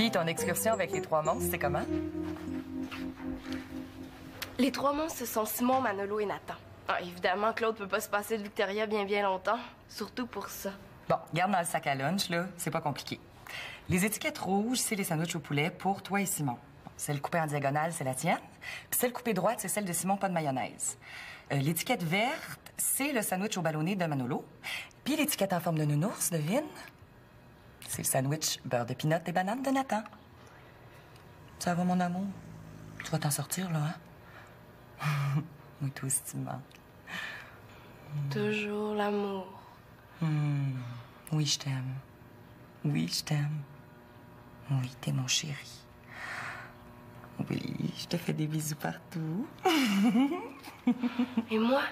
Puis ton excursion avec les 3 monstres, c'est comment? Les 3 monstres, ce sont Simon, Manolo et Nathan. Ah, évidemment, Claude peut pas se passer de Victoria bien longtemps. Surtout pour ça. Bon, garde dans le sac à lunch, là, c'est pas compliqué. Les étiquettes rouges, c'est les sandwichs au poulet pour toi et Simon. Celle coupée en diagonale, c'est la tienne. Puis celle coupée droite, c'est celle de Simon, pas de mayonnaise. L'étiquette verte, c'est le sandwich au ballonné de Manolo. Puis l'étiquette en forme de nounours, devine? C'est le sandwich beurre de pinot et banane de Nathan. Ça va, mon amour? Tu vas t'en sortir, là, hein? Oui, toi aussi, tu me manques. Toujours l'amour. Oui, je t'aime. Oui, je t'aime. Oui, t'es mon chéri. Oui, je te fais des bisous partout. Et moi?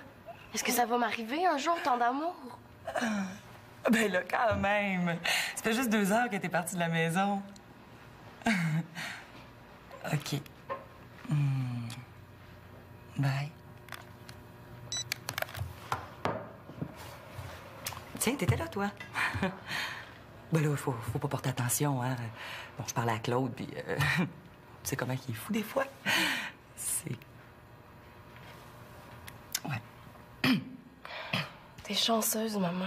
Est-ce que ça va m'arriver un jour, tant d'amour? Ben là, quand même. Ça fait juste 2 heures que t'es partie de la maison. OK. Bye. Tiens, t'étais là, toi. Ben là, faut pas porter attention, hein. Bon, je parlais à Claude, puis... tu sais comment il est fou, des fois? C'est... Ouais. T'es chanceuse, maman.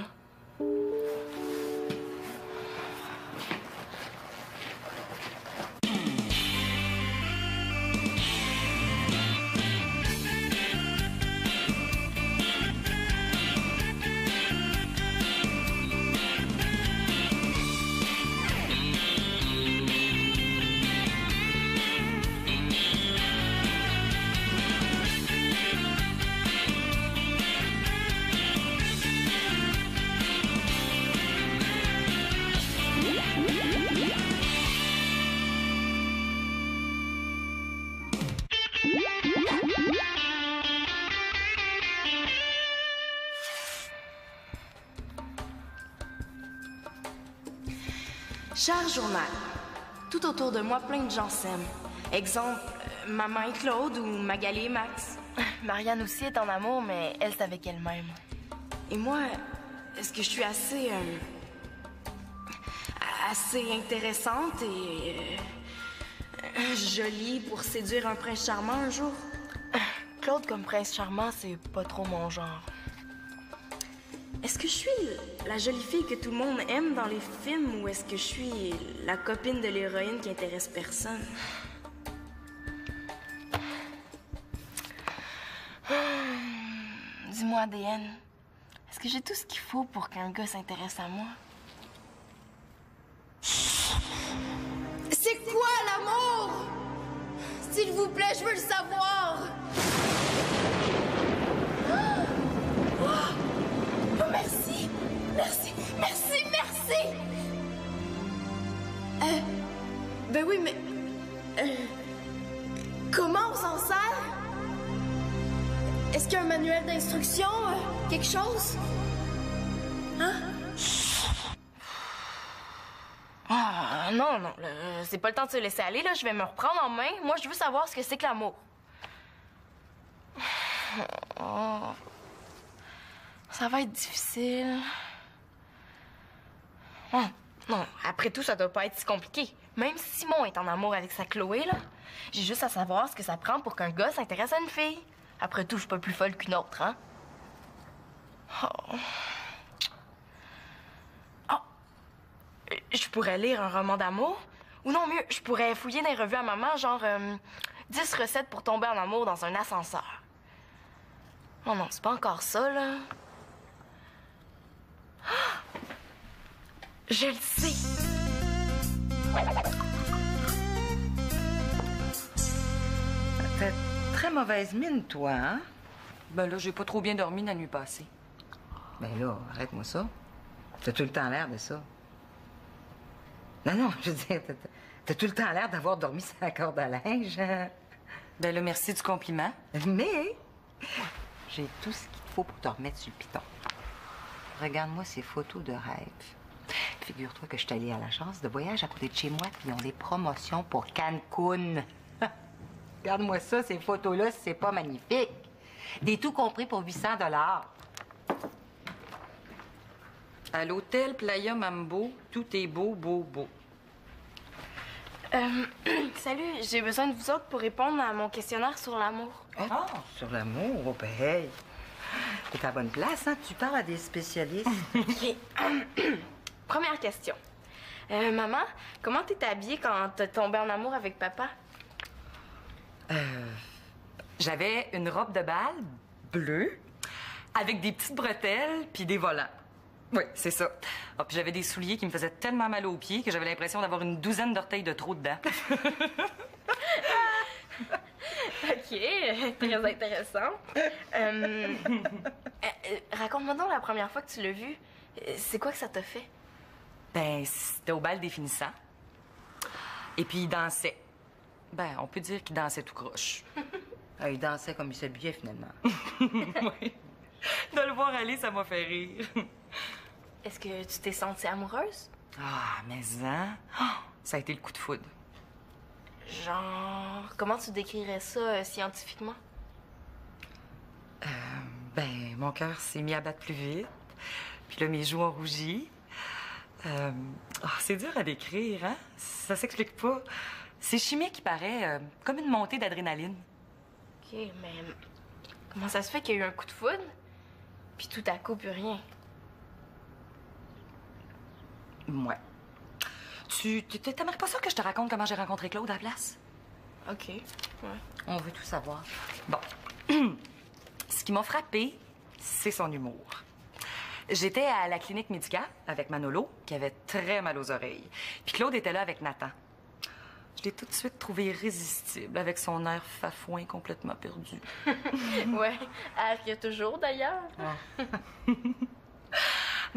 Cher journal, tout autour de moi, plein de gens s'aiment. Exemple, maman et Claude ou Magali et Max. Marianne aussi est en amour, mais elle, c'est avec elle-même. Et moi, est-ce que je suis assez intéressante et jolie pour séduire un prince charmant un jour? Claude comme prince charmant, c'est pas trop mon genre. Est-ce que je suis la jolie fille que tout le monde aime dans les films ou est-ce que je suis la copine de l'héroïne qui intéresse personne? Dis-moi, ADN, est-ce que j'ai tout ce qu'il faut pour qu'un gars s'intéresse à moi? C'est quoi l'amour? S'il vous plaît, je veux le savoir. Oh, merci, merci, merci, merci. Ben oui, mais comment on s'en sert? Est-ce qu'il y a un manuel d'instruction, quelque chose? Hein? Ah, non, c'est pas le temps de se laisser aller, là. Je vais me reprendre en main. Moi, je veux savoir ce que c'est que l'amour. Oh. Ça va être difficile. Oh, non, après tout, ça doit pas être si compliqué. Même si Simon est en amour avec sa Chloé, là, j'ai juste à savoir ce que ça prend pour qu'un gars s'intéresse à une fille. Après tout, je suis pas plus folle qu'une autre, hein? Oh. Je pourrais lire un roman d'amour. Ou non, mieux, je pourrais fouiller dans les revues à maman, genre 10 recettes pour tomber en amour dans un ascenseur. Oh non, c'est pas encore ça, là. Ah! Je le sais. T'as très mauvaise mine, toi, hein? Ben là, j'ai pas trop bien dormi la nuit passée. Ben là, arrête-moi ça. T'as tout le temps l'air de ça. Non, je veux dire, t'as tout le temps l'air d'avoir dormi sur la corde à linge. Ben là, merci du compliment. Mais j'ai tout ce qu'il te faut pour te remettre sur le piton. Regarde-moi ces photos de rêve. Figure-toi que je suis allée à l'agence de voyage à côté de chez moi, puis ils ont des promotions pour Cancun. Regarde-moi ça, ces photos-là, c'est pas magnifique. Des tout compris pour 800 $. À l'hôtel Playa Mambo, tout est beau, beau, beau. Salut, j'ai besoin de vous autres pour répondre à mon questionnaire sur l'amour. Ah, sur l'amour, oh, ben, hey. T'es à la bonne place, hein? Tu parles à des spécialistes. OK. Première question. Maman, comment t'es habillée quand t'es tombée en amour avec papa? J'avais une robe de bal bleue avec des petites bretelles puis des volants. Oui, c'est ça. Ah, puis j'avais des souliers qui me faisaient tellement mal aux pieds que j'avais l'impression d'avoir une douzaine d'orteils de trop dedans. OK, très intéressant. Raconte-moi donc la première fois que tu l'as vu. C'est quoi que ça t'a fait? Ben, c'était au bal définissant. Et puis il dansait. Ben, on peut dire qu'il dansait tout croche. Ah, il dansait comme il s'habillait, finalement. Oui. De le voir aller, ça m'a fait rire. Est-ce que tu t'es sentie amoureuse? Ah, mais hein? Oh, ça a été le coup de foudre. Genre, comment tu décrirais ça scientifiquement? Ben, mon cœur s'est mis à battre plus vite. Puis là, mes joues ont rougi. C'est dur à décrire, hein? Ça s'explique pas. C'est chimique, il paraît, comme une montée d'adrénaline. OK, mais comment ça se fait qu'il y a eu un coup de foudre, puis tout à coup, plus rien? Ouais. T'aimerais pas ça que je te raconte comment j'ai rencontré Claude à la place? OK, ouais. On veut tout savoir. Bon. Ce qui m'a frappée, c'est son humour. J'étais à la clinique médicale avec Manolo, qui avait très mal aux oreilles. Puis Claude était là avec Nathan. Je l'ai tout de suite trouvé irrésistible, avec son air fafouin complètement perdu. Ouais, air qu'il y a toujours, d'ailleurs.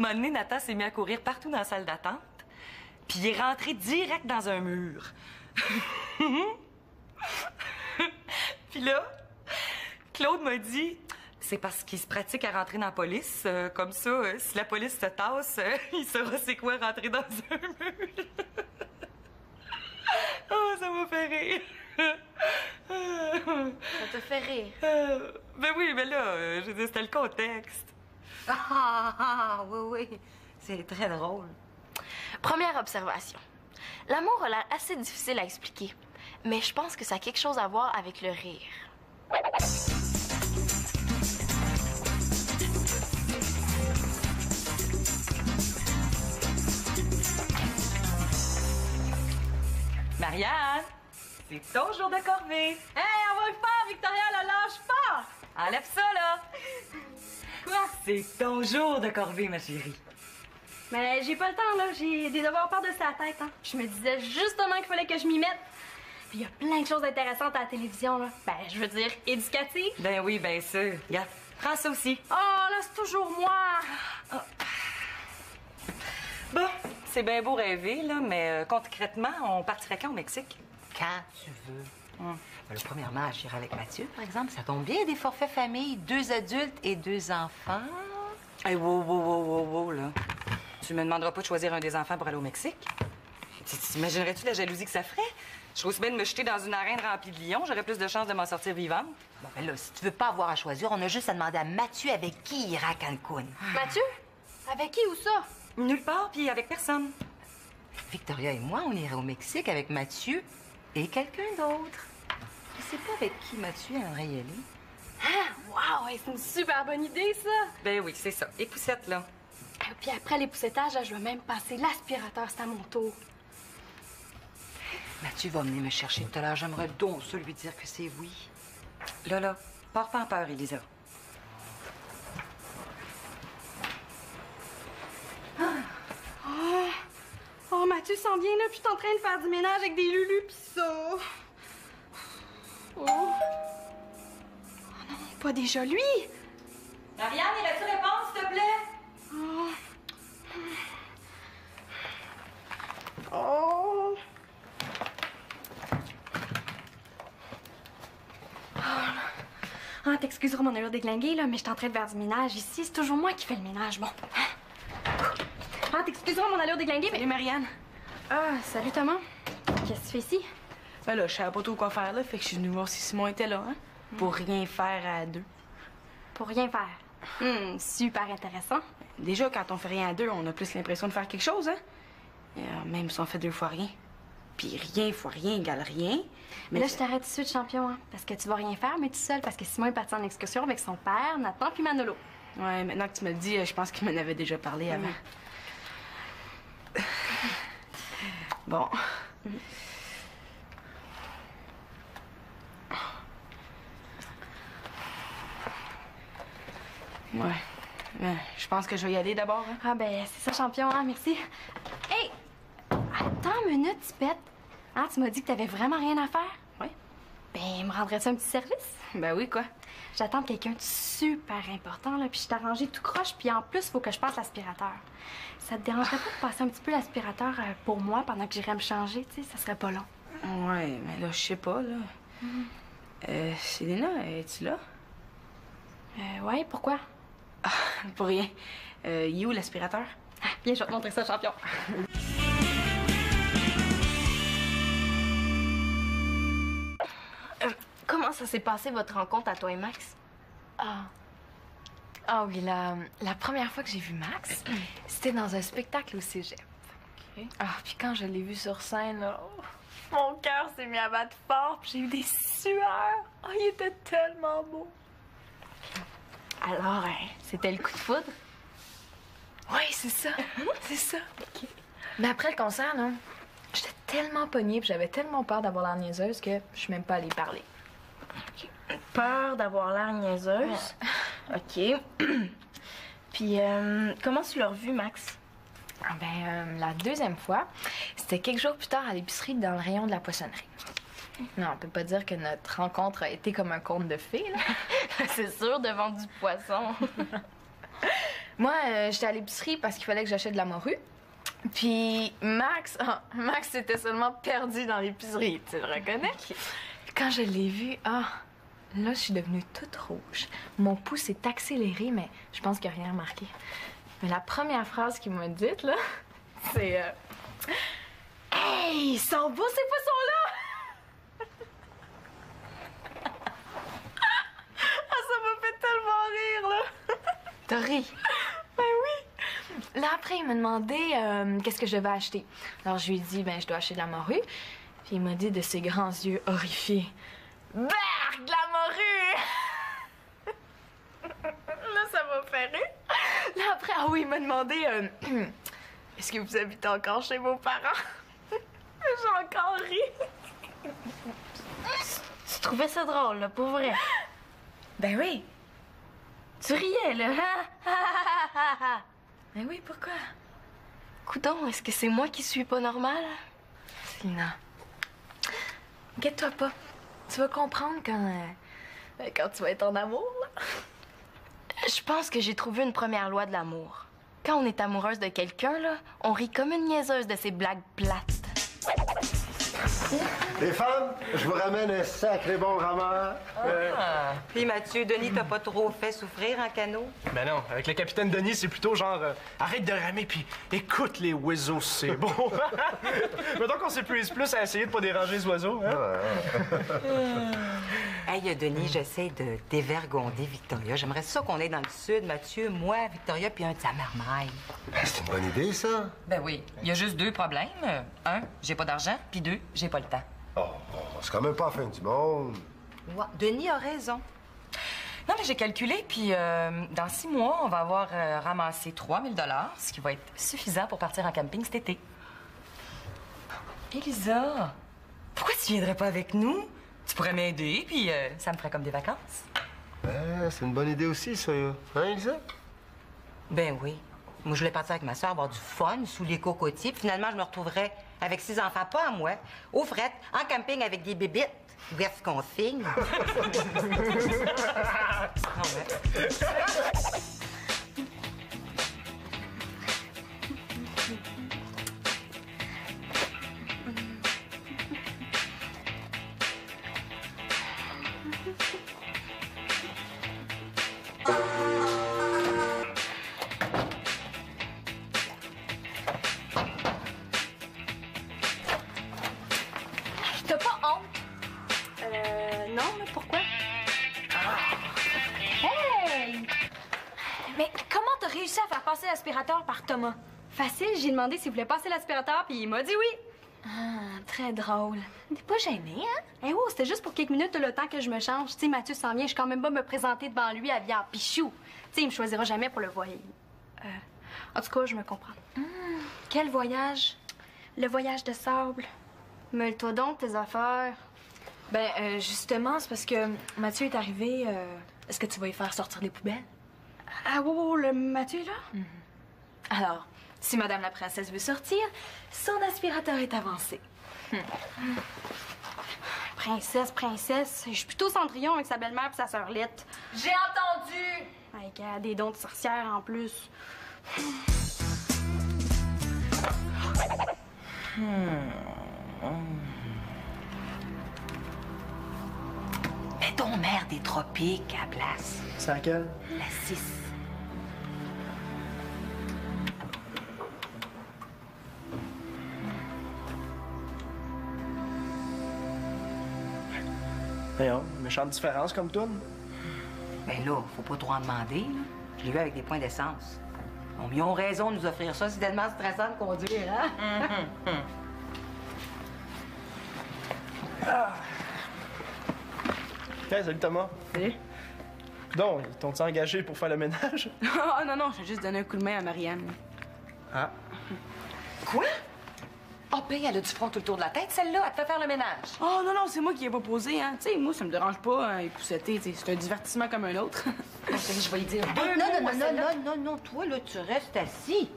À un moment donné, Nathan s'est mis à courir partout dans la salle d'attente, puis il est rentré direct dans un mur. Puis là, Claude m'a dit... C'est parce qu'il se pratique à rentrer dans la police. Comme ça, si la police se tasse, il saura c'est quoi rentrer dans un mur. Oh, ça m'a fait rire. Ça te fait rire? Ben oui, mais là, je veux dire, c'était le contexte. Oui, oui. C'est très drôle. Première observation. L'amour a l'air assez difficile à expliquer, mais je pense que ça a quelque chose à voir avec le rire. Marianne, c'est ton jour de corvée. Hey, on va le faire, Victoria, là, lâche pas! Enlève ça, là. Quoi? C'est ton jour de corvée, ma chérie. Mais j'ai pas le temps, là. J'ai des devoirs par-dessus la tête, hein. Je me disais justement qu'il fallait que je m'y mette. Puis il y a plein de choses intéressantes à la télévision, là. Ben, je veux dire, éducatives. Ben oui, bien sûr. Regarde, prends ça aussi. Oh, là, c'est toujours moi! Bon, c'est bien beau rêver, là, mais concrètement, on partirait quand au Mexique? Quand tu veux. Premièrement, j'irai avec Mathieu, par exemple. Ça tombe bien, des forfaits famille, 2 adultes et 2 enfants. Hey, wow, là. Tu me demanderas pas de choisir un des enfants pour aller au Mexique? T'imaginerais-tu la jalousie que ça ferait? Je trouve bien de me jeter dans une arène remplie de lions. J'aurais plus de chances de m'en sortir vivante. Bon, ben là, si tu veux pas avoir à choisir, on a juste à demander à Mathieu avec qui il ira à Cancun. Mathieu? Avec qui ou ça? Nulle part, puis avec personne. Victoria et moi, on irait au Mexique avec Mathieu et quelqu'un d'autre. Je sais pas avec qui Mathieu aimerait y aller. Ah, wow, hey, c'est une super bonne idée, ça! Ben oui, c'est ça. Et poussette, là. Puis après les poussettages, là, je vais même passer l'aspirateur, c'est à mon tour. Mathieu va venir me chercher tout à l'heure. J'aimerais donc ça lui dire que c'est oui. Là, pars pas en peur, Elisa. Oh, Mathieu s'en vient, là, puis je suis en train de faire du ménage avec des lulus, pis ça... Oh non, pas déjà lui! Marianne, il a-tu réponse, s'il te plaît? Oh! Ah, t'excuseras mon allure déglinguée, là, mais je suis en train de faire du ménage ici. C'est toujours moi qui fais le ménage, bon. Ah, t'excuseras mon allure déglinguée, mais... Salut, Marianne. Ah, salut, Thomas. Qu'est-ce que tu fais ici? Ben là, je savais pas trop quoi faire, là, fait que je suis venue voir si Simon était là, hein. Pour rien faire à deux. Pour rien faire. Super intéressant. Déjà, quand on fait rien à deux, on a plus l'impression de faire quelque chose, hein. Même si on fait 2 fois rien. puis rien fois rien égale rien. Mais là, je t'arrête tout de suite, champion, hein, parce que tu vas rien faire, mais tout seul, parce que Simon est parti en excursion avec son père, Nathan puis Manolo. Ouais, maintenant que tu me le dis, je pense qu'il m'en avait déjà parlé avant. Bon. Ouais. Je pense que je vais y aller d'abord. Hein? Ah ben, c'est ça, champion, hein, merci. Hey! Attends une minute, Tipette. Hein, tu m'as dit que t'avais vraiment rien à faire? Oui. Ben, me rendrais-tu un petit service? Ben oui, quoi? J'attends quelqu'un de super important, là, puis je t'ai arrangé tout croche, puis en plus, faut que je passe l'aspirateur. Ça te dérangerait pas de passer un petit peu l'aspirateur pour moi pendant que j'irais me changer, tu sais? Ça serait pas long. Ouais, mais là, je sais pas, là. Selena, es-tu là? Ouais, pourquoi? Ah, pour rien. Il est où l'aspirateur? Ah, viens, je vais te montrer ça, champion. Comment ça s'est passé, votre rencontre à toi et Max? Ah oui, la première fois que j'ai vu Max, c'était dans un spectacle au cégep. OK. Ah, puis quand je l'ai vu sur scène, là, oh, mon cœur s'est mis à battre fort, puis j'ai eu des sueurs. Oh, il était tellement beau. Alors, c'était le coup de foudre? Oui, c'est ça. C'est ça. Mais après le concert, là, j'étais tellement pognée, puis j'avais tellement peur d'avoir l'air niaiseuse que je suis même pas allée parler. OK. Peur d'avoir l'air niaiseuse? OK. Puis, comment tu l'as revu, Max? Ah ben, la deuxième fois, c'était quelques jours plus tard à l'épicerie dans le rayon de la poissonnerie. Non, on peut pas dire que notre rencontre a été comme un conte de fées, là. C'est sûr, devant du poisson. Moi, j'étais à l'épicerie parce qu'il fallait que j'achète de la morue. Puis Max s'était seulement perdu dans l'épicerie, tu le reconnais? Quand je l'ai vu, là, je suis devenue toute rouge. Mon pouls s'est accéléré, mais je pense qu'il n'a rien remarqué. Mais la première phrase qu'il m'a dite, là, c'est Hey, ils sont beaux ces poissons-là! Ça m'a fait tellement rire, là! T'as ri? Ben oui! Là, après, il m'a demandé qu'est-ce que je devais acheter. Alors, je lui ai dit, je dois acheter de la morue. Puis il m'a dit de ses grands yeux horrifiés, Berk, de la morue! Là, ça m'a fait rire. Là, après, il m'a demandé, est-ce que vous habitez encore chez vos parents? J'ai encore ri. Tu trouvais ça drôle, là, pour vrai? Ben oui. Tu riais, là, hein? Ben oui, pourquoi? Coudon, est-ce que c'est moi qui suis pas normale? Selena, inquiète-toi pas. Tu vas comprendre quand tu vas être en amour, là. Je pense que j'ai trouvé une première loi de l'amour. Quand on est amoureuse de quelqu'un, là, on rit comme une niaiseuse de ses blagues plates. Les femmes, je vous ramène un sacré bon rameur. Puis Mathieu, Denis, t'as pas trop fait souffrir en canot? Ben non, avec le capitaine Denis, c'est plutôt genre arrête de ramer puis écoute les oiseaux, c'est bon. Mettons qu'on s'épuise plus à essayer de pas déranger les oiseaux, hein? Hey, Denis, j'essaie de dévergonder Victoria. J'aimerais ça qu'on est dans le sud, Mathieu, moi, Victoria, puis un de sa marmaille. C'est une bonne idée, ça. Ben oui, il y a juste 2 problèmes. 1, j'ai pas d'argent, puis 2, j'ai pas le temps. Oh, c'est quand même pas la fin du monde. Ouais, Denis a raison. Non, mais j'ai calculé, puis dans 6 mois, on va avoir ramassé 3 000 $, ce qui va être suffisant pour partir en camping cet été. Élisa, pourquoi tu viendrais pas avec nous? Tu pourrais m'aider, puis ça me ferait comme des vacances. C'est une bonne idée aussi, ça. Hein, Elisa? Ben oui. Moi, je voulais partir avec ma soeur, avoir du fun sous les cocotiers, puis finalement, je me retrouverais avec 6 enfants, pas à moi, au fret, en camping avec des bébites. Où est-ce qu'on signe? T'as pas honte? Non, mais pourquoi? Hey! Mais comment t'as réussi à faire passer l'aspirateur par Thomas? Facile, j'ai demandé s'il voulait passer l'aspirateur, puis il m'a dit oui. Ah, très drôle. T'es pas gênée, hein? Eh oh, c'était juste pour quelques minutes le temps que je me change. Tu sais, Mathieu s'en vient, je suis quand même pas me présenter devant lui habillée en pichou. Tu sais, il me choisira jamais pour le voyage. En tout cas, je me comprends. Quel voyage? Le voyage de sable. Mêle-toi donc tes affaires. Ben, justement, c'est parce que Mathieu est arrivé. Est-ce que tu vas y faire sortir les poubelles? Ah, wow, le Mathieu, là? Alors, si Madame la princesse veut sortir, son aspirateur est avancé. Princesse, princesse. Je suis plutôt Cendrillon avec sa belle-mère et sa sœurlette. J'ai entendu! Avec des dons de sorcière en plus. Mets ton mère des tropiques à la place. C'est laquelle? La 6. Voyons, méchante différence comme toi. Ben là, faut pas trop en demander, là. Je l'ai vu avec des points d'essence. Bon, ils ont raison de nous offrir ça, c'est tellement stressant de conduire, hein? Hey, salut Thomas. Salut. Donc, ils t'ont-ils engagé pour faire le ménage? Oh non, je vais juste donner un coup de main à Marianne. Ah. Quoi? Oh, ben, elle a du front tout le tour de la tête, celle-là. Elle te fait faire le ménage. Oh non, c'est moi qui ai proposé, hein. Tu sais, moi, ça me dérange pas, hein, épousseter, tu sais, c'est un divertissement comme un autre. Je vais lui dire Non, toi, là, tu restes assis.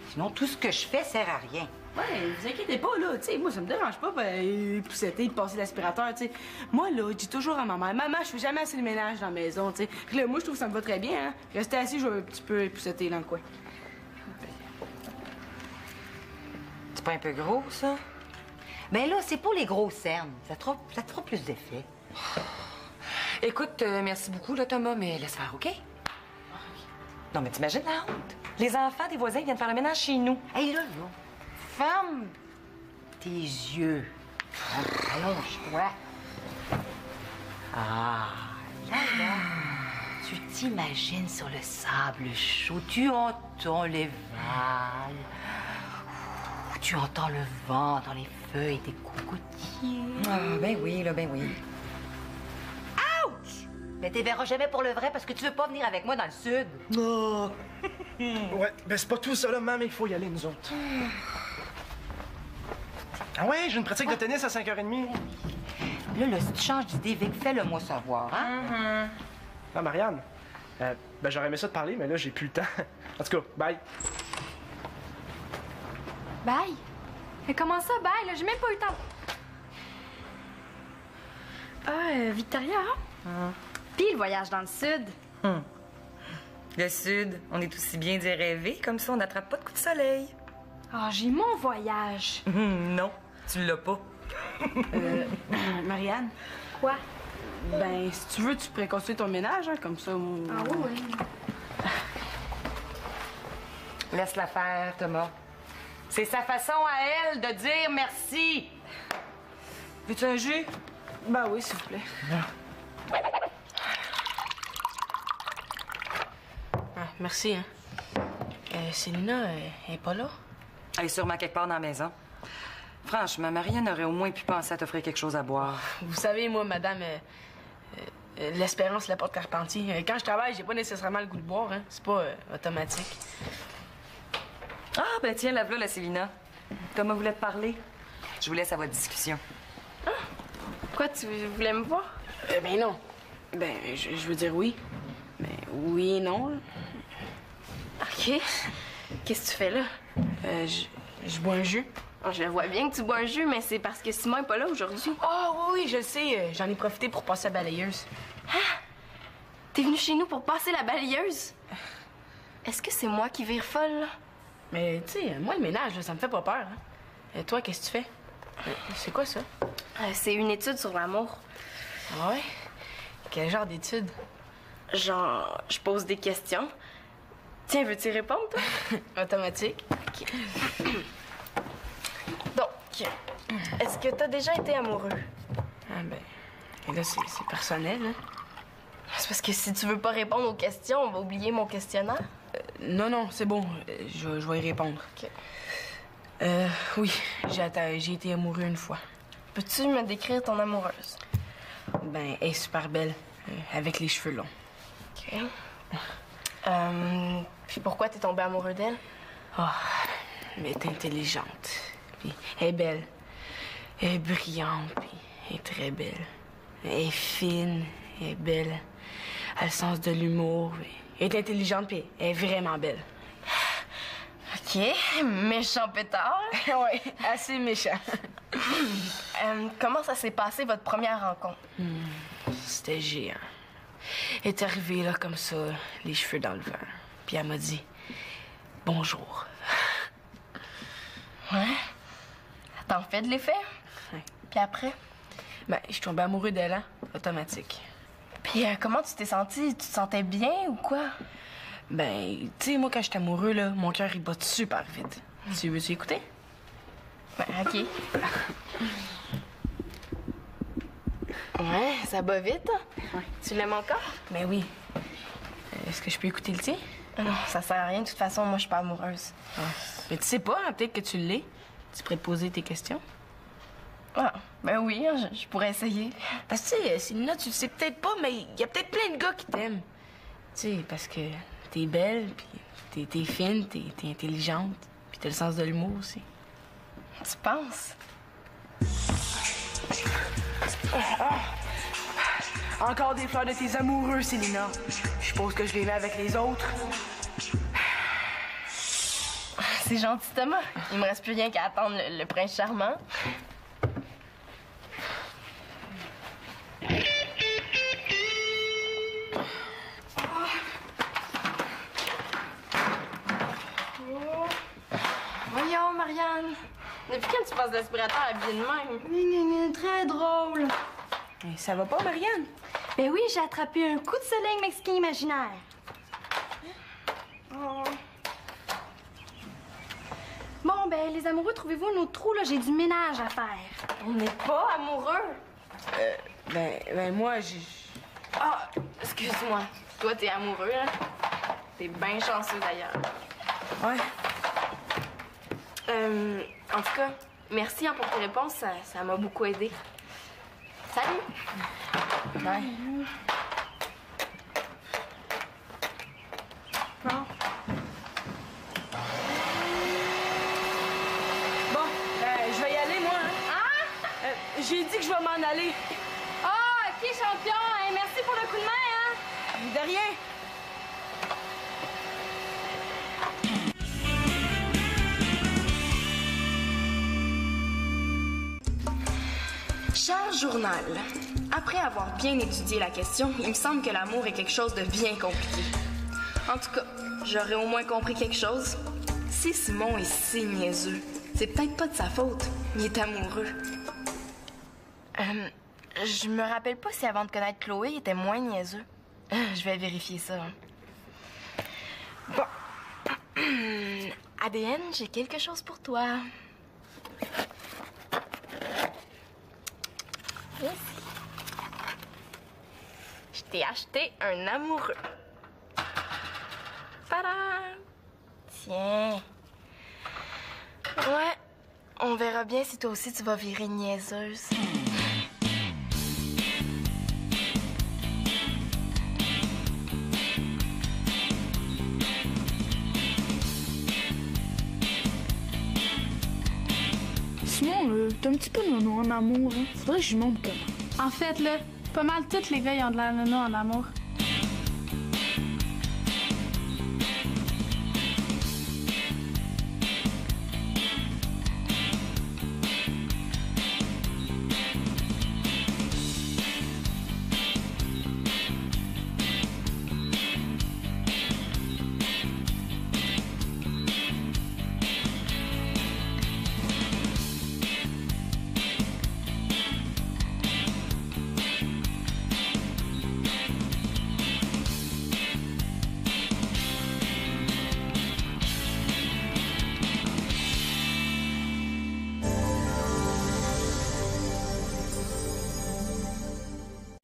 Sinon, tout ce que je fais sert à rien. Ouais, vous inquiétez pas, là, tu sais, moi, ça me dérange pas, épousseter, de passer l'aspirateur, tu sais. Moi, là, je dis toujours à ma mère, maman, je fais jamais assez de ménage dans la maison, tu sais. Puis là, moi, je trouve que ça me va très bien, hein. Rester assis, je vais un petit peu épousseter dans le coin. C'est pas un peu gros, ça? Ben là, c'est pour les grosses cernes. Ça te fera plus d'effet. Écoute, merci beaucoup, là, Thomas, mais laisse faire, OK? Non, mais t'imagines la honte? Les enfants des voisins viennent faire le ménage chez nous. Hey, là, ferme tes yeux. Allonge-toi. Ah, là, tu t'imagines sur le sable chaud, tu entends les vagues. Tu entends le vent dans les feuilles des cocotiers. Ah, ben oui, là, ben oui. Ouch! Mais t'es verras jamais pour le vrai parce que tu veux pas venir avec moi dans le sud. Oh. Ouais, ben c'est pas tout ça, là, maman, mais il faut y aller, nous autres. Ah ouais, j'ai une pratique de tennis à 5h30. Là, si tu changes d'idée, Vic, fais-le-moi savoir, hein? Ah, Marianne, ben j'aurais aimé ça te parler, mais là, j'ai plus le temps. En tout cas, bye. Bye. Mais comment ça, bye? Là, j'ai même pas eu le temps. Ah, Victoria? Puis le voyage dans le sud. Le sud, on est aussi bien d'y rêver, comme ça on n'attrape pas de coups de soleil. Ah, j'ai mon voyage. Non, tu l'as pas. Marianne, Quoi? ben, si tu veux, tu pourrais construire ton ménage, hein, comme ça. Ah oui. Laisse-la faire, Thomas. C'est sa façon à elle de dire merci. Veux-tu un jus? Ben oui, s'il vous plaît. Ah, merci, hein. Célina, elle est pas là? Elle est sûrement quelque part dans la maison. Franchement, Marianne aurait au moins pu penser à t'offrir quelque chose à boire. Vous savez, moi, madame, l'espérance, la porte Carpentier. Quand je travaille, j'ai pas nécessairement le goût de boire, hein. C'est pas automatique. Ah, ben tiens, la voilà, la Célina. Thomas voulait te parler. Je vous laisse à votre discussion. Quoi, tu voulais me voir? Ben non. Ben, je veux dire oui. Mais oui et non, là. OK. Qu'est-ce que tu fais là? Je bois un jus. Oh, je vois bien que tu bois un jus, mais c'est parce que Simon est pas là aujourd'hui. Oh oui, je le sais. J'en ai profité pour passer la balayeuse. T'es venu chez nous pour passer la balayeuse? Est-ce que c'est moi qui vire folle, là? Mais, tu sais, moi, le ménage, là, ça me fait pas peur, hein. Et toi, qu'est-ce que tu fais? C'est quoi, ça? C'est une étude sur l'amour. Ah ouais? Quel genre d'étude? Genre, je pose des questions. Tiens, veux-tu y répondre, toi? Automatique. Donc, est-ce que t'as déjà été amoureux? Ah ben, et là, c'est personnel, hein. C'est parce que si tu veux pas répondre aux questions, on va oublier mon questionnaire. Non, c'est bon. Je vais y répondre. OK. Oui, j'ai été amoureux une fois. Peux-tu me décrire ton amoureuse? Ben, elle est super belle, avec les cheveux longs. OK. Puis pourquoi t'es tombé amoureux d'elle? Ah, mais elle est intelligente. Puis elle est belle. Elle est brillante, puis elle est très belle. Elle est fine, elle est belle. Elle a le sens de l'humour. Elle est intelligente, puis elle est vraiment belle. OK, méchant pétard. Oui, assez méchant. Comment ça s'est passé, votre première rencontre? C'était géant. Elle est arrivée là comme ça, les cheveux dans le vent. Puis elle m'a dit « Bonjour ». Ouais? T'en fais de l'effet? Ouais. Puis après? Ben, je suis tombée amoureux d'elle, hein? Automatique. Puis comment tu t'es sentie? Tu te sentais bien ou quoi? Ben, tu sais, moi, quand je suis amoureux, là, mon cœur, il bat super vite. Tu veux-tu écouter? Ben, OK. Ouais, ça bat vite. Ouais. Tu l'aimes encore? Ben oui. Est-ce que je peux écouter le tien? Non, ça sert à rien. De toute façon, moi, je suis pas amoureuse. Ah. Mais tu sais pas, hein, peut-être que tu l'es. Tu pourrais te poser tes questions. Ah, ben oui, hein, je pourrais essayer. Parce que, tu sais, Célina, tu le sais peut-être pas, mais il y a peut-être plein de gars qui t'aiment. Tu sais, parce que t'es belle, puis t'es fine, t'es intelligente, puis t'as le sens de l'humour aussi. Tu penses? Encore des fleurs de tes amoureux, Célina. Je suppose que je les mets avec les autres. C'est gentil, Thomas. Il me reste plus rien qu'à attendre le prince charmant. Voyons, Marianne. Depuis quand tu passes l'aspirateur habillée de même? Très drôle. Ça va pas, Marianne? Ben oui, j'ai attrapé un coup de soleil mexicain imaginaire. Bon, ben, les amoureux, trouvez-vous un autre trou, là? J'ai du ménage à faire. On n'est pas amoureux. Ben moi, j'ai... Ah, excuse-moi. Toi, t'es amoureux, hein? T'es bien chanceux, d'ailleurs. Ouais. En tout cas, merci hein, pour tes réponses. Ça m'a beaucoup aidé. Salut! Ouais. Bon, je vais y aller, moi. Hein? J'ai dit que je vais m'en aller. Ah, OK, champion. Hein, merci pour le coup de main, hein? De rien. Cher journal, après avoir bien étudié la question, il me semble que l'amour est quelque chose de bien compliqué. En tout cas, j'aurais au moins compris quelque chose. Si Simon est si niaiseux, c'est peut-être pas de sa faute. Il est amoureux. Je me rappelle pas si avant de connaître Chloé, il était moins niaiseux. Je vais vérifier ça. Bon. ADN, j'ai quelque chose pour toi. Merci. Je t'ai acheté un amoureux. Tadam! Tiens. Ouais, on verra bien si toi aussi tu vas virer niaiseuse. Simon, t'es un petit peu nono en amour, hein? Faudrait que je lui montre comment. En fait, là, pas mal tous les gars, ils ont de la nono en amour.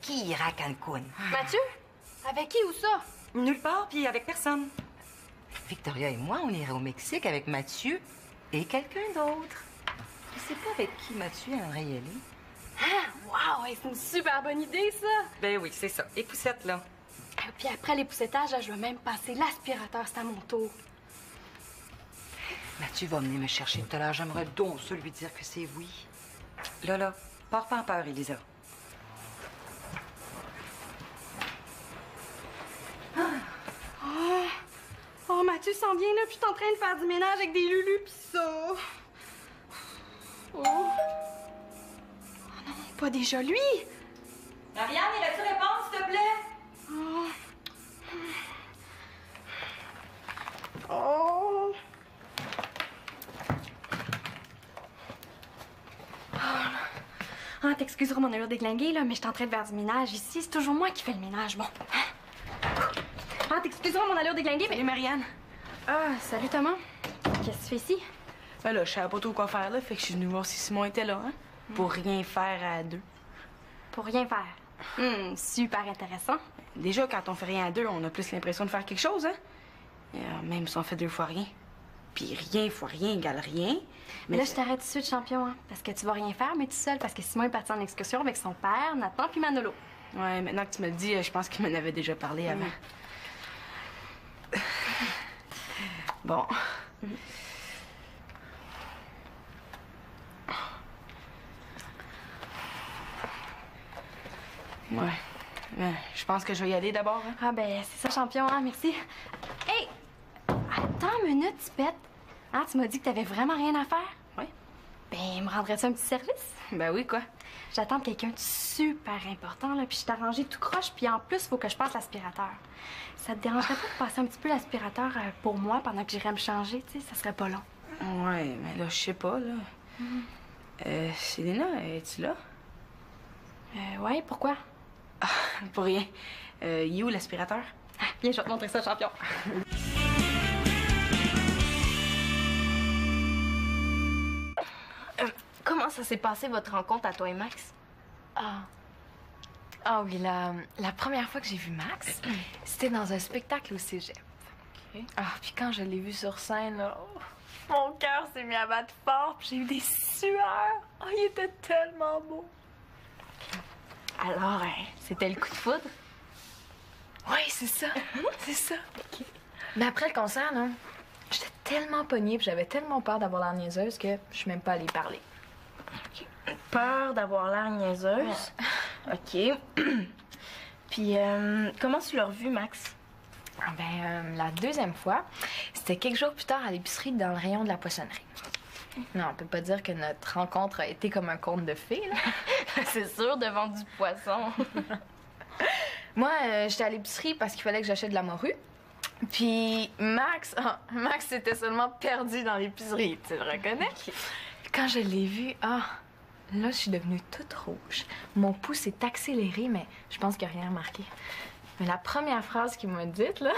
Qui ira à Cancun? Mathieu? Avec qui ou ça? Nulle part, puis avec personne. Victoria et moi, on irait au Mexique avec Mathieu. Et quelqu'un d'autre. Je sais pas avec qui Mathieu aimerait y aller. Ah, wow, hey, c'est une super bonne idée, ça! Ben oui, c'est ça. Et poussette, là. Puis après les poussettages, je vais même passer l'aspirateur, c'est à mon tour. Mathieu va venir me chercher tout à l'heure. J'aimerais donc ça lui dire que c'est oui. Là, pars pas en peur, Elisa. Oh, Mathieu s'en vient, là, puis je suis en train de faire du ménage avec des lulus, pis ça. Oh. Oh non, pas déjà lui! Marianne, irais-tu répondre, s'il te plaît? Oh. Oh. Ah, t'excuseras mon allure déglinguée, là, mais je suis en train de faire du ménage ici. C'est toujours moi qui fais le ménage, bon. Ah, t'excuseras mon allure déglinguée, mais... Salut, Marianne. Ah, salut, Thomas. Qu'est-ce que tu fais ici? Ben là, je savais pas trop quoi faire, là, fait que je suis venue voir si Simon était là, hein? Pour rien faire à deux. Pour rien faire. Super intéressant. Déjà, quand on fait rien à deux, on a plus l'impression de faire quelque chose, hein? Même si on fait 2 fois rien. Puis rien fois rien égale rien. Mais là, je t'arrête tout de suite, champion, hein? Parce que tu vas rien faire, mais tout seul, parce que Simon est parti en excursion avec son père, Nathan puis Manolo. Ouais, maintenant que tu me le dis, je pense qu'il m'en avait déjà parlé avant. Bon. Ouais. Je pense que je vais y aller d'abord. Hein? Ah, ben, c'est ça, champion, hein? Merci. Hey! Attends une minute, Tipette. Ah, tu m'as dit que t'avais vraiment rien à faire? Oui. Ben, me rendrais-tu un petit service? Ben oui, quoi? J'attends quelqu'un de super important, là, puis je t'ai arrangé tout croche, puis en plus, faut que je passe l'aspirateur. Ça te dérangerait pas de passer un petit peu l'aspirateur pour moi pendant que j'irais me changer, tu sais? Ça serait pas long. Ouais, mais là, je sais pas, là. Célina, es-tu là? Ouais, pourquoi? Ah, pour rien. Il est où l'aspirateur? Ah, viens, je vais te montrer ça, champion. Comment ça s'est passé, votre rencontre à toi et Max? Ah oui, la première fois que j'ai vu Max, c'était dans un spectacle au cégep. OK. Ah, puis quand je l'ai vu sur scène, là, mon cœur s'est mis à battre fort, puis j'ai eu des sueurs. Oh, il était tellement beau. Alors, c'était le coup de foudre? Oui, c'est ça. C'est ça. Mais après le concert, là, j'étais tellement pognée, puis j'avais tellement peur d'avoir l'air niaiseuse que je suis même pas allée parler. Peur d'avoir l'air niaiseuse? OK. Puis, comment tu l'as revu, Max? La deuxième fois, c'était quelques jours plus tard à l'épicerie dans le rayon de la poissonnerie. Non, on peut pas dire que notre rencontre a été comme un conte de fées, là. C'est sûr, devant du poisson. Moi, j'étais à l'épicerie parce qu'il fallait que j'achète de la morue. Puis Max s'était seulement perdu dans l'épicerie, tu le reconnais? Quand je l'ai vu, là, je suis devenue toute rouge. Mon pouls s'est accéléré, mais je pense qu'il n'a rien remarqué. Mais la première phrase qu'il m'a dite, là,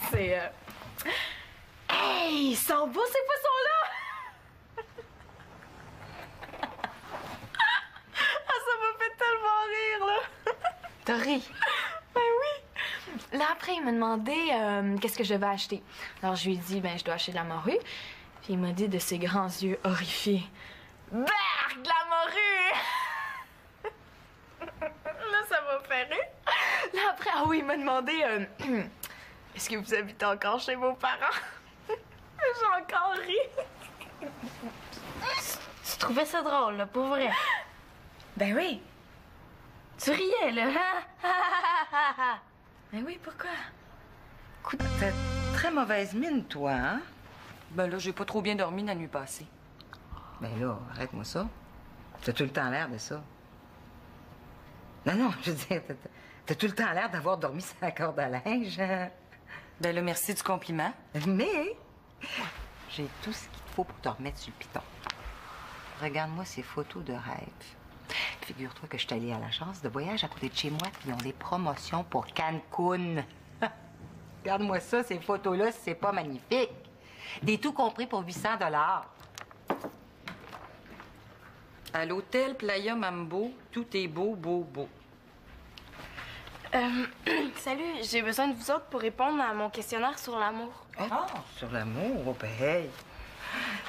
c'est Hey, ils sont beaux ces poissons-là! Ça m'a fait tellement rire, là! T'as ri? Ben oui! Là, après, il m'a demandé qu'est-ce que je devais acheter. Alors, je lui ai dit, je dois acheter de la morue. Puis il m'a dit de ses grands yeux horrifiés, Berk, de la morue! Là, ça m'a fait rire. Là, après, il m'a demandé, est-ce que vous habitez encore chez vos parents? J'ai encore ri. Tu trouvais ça drôle, là, pour vrai? Ben oui. Tu riais, là, hein? Ben oui, pourquoi? Écoute, t'as très mauvaise mine, toi, hein? Ben là, j'ai pas trop bien dormi la nuit passée. Ben là, arrête-moi ça. T'as tout le temps l'air de ça. Non, je veux dire, t'as tout le temps l'air d'avoir dormi sur la corde à linge. Ben là, merci du compliment. Mais j'ai tout ce qu'il te faut pour te remettre sur le piton. Regarde-moi ces photos de rêve. Figure-toi que je suis allée à l'agence de voyage à côté de chez moi, puis ils ont des promotions pour Cancun. Regarde-moi ça, ces photos-là, c'est pas magnifique. Des tout compris pour 800 $. À l'hôtel Playa Mambo, tout est beau, beau, beau. Salut, j'ai besoin de vous autres pour répondre à mon questionnaire sur l'amour. Ah, sur l'amour, oh, ben, hey.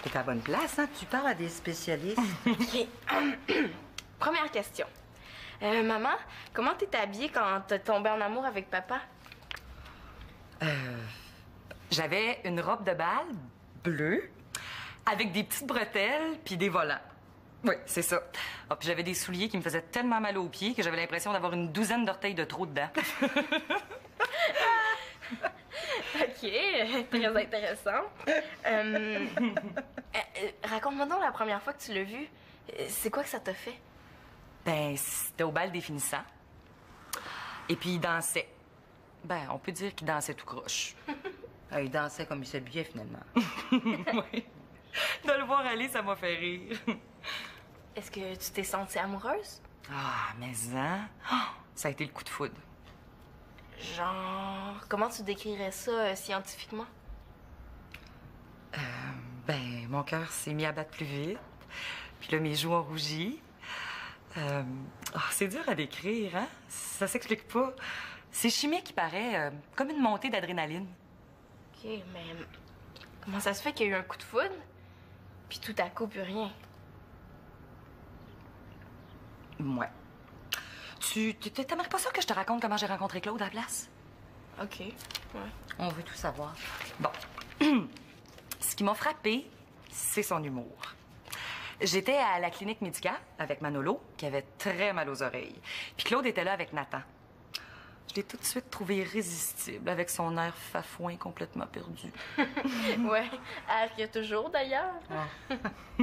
T'es à la bonne place, hein? Tu parles à des spécialistes. OK. Première question. Maman, comment t'es habillée quand t'es tombée en amour avec papa? J'avais une robe de bal bleue avec des petites bretelles puis des volants. Oui, c'est ça. Ah, puis j'avais des souliers qui me faisaient tellement mal aux pieds que j'avais l'impression d'avoir une douzaine d'orteils de trop dedans. OK, très intéressant. Raconte-moi donc la première fois que tu l'as vu. C'est quoi que ça t'a fait? Ben, c'était au bal définissant. Et puis il dansait. Ben, on peut dire qu'il dansait tout croche. Ah, il dansait comme il s'habillait, finalement. Oui. De le voir aller, ça m'a fait rire. Est-ce que tu t'es sentie amoureuse? Ah, mais hein? Oh, ça a été le coup de foudre. Genre, comment tu décrirais ça scientifiquement? Ben, mon cœur s'est mis à battre plus vite. Puis là, mes joues ont rougi. C'est dur à décrire, hein? Ça s'explique pas. C'est chimique, il paraît, comme une montée d'adrénaline. OK, mais comment ça se fait qu'il y a eu un coup de foudre, puis tout à coup, plus rien? Ouais. T'aimerais pas ça que je te raconte comment j'ai rencontré Claude à la place? OK, ouais. On veut tout savoir. Bon. Ce qui m'a frappée, c'est son humour. J'étais à la clinique médicale avec Manolo, qui avait très mal aux oreilles. Puis Claude était là avec Nathan. Je l'ai tout de suite trouvé irrésistible, avec son air fafouin complètement perdu. Ouais, air qu'il y a toujours, d'ailleurs. Un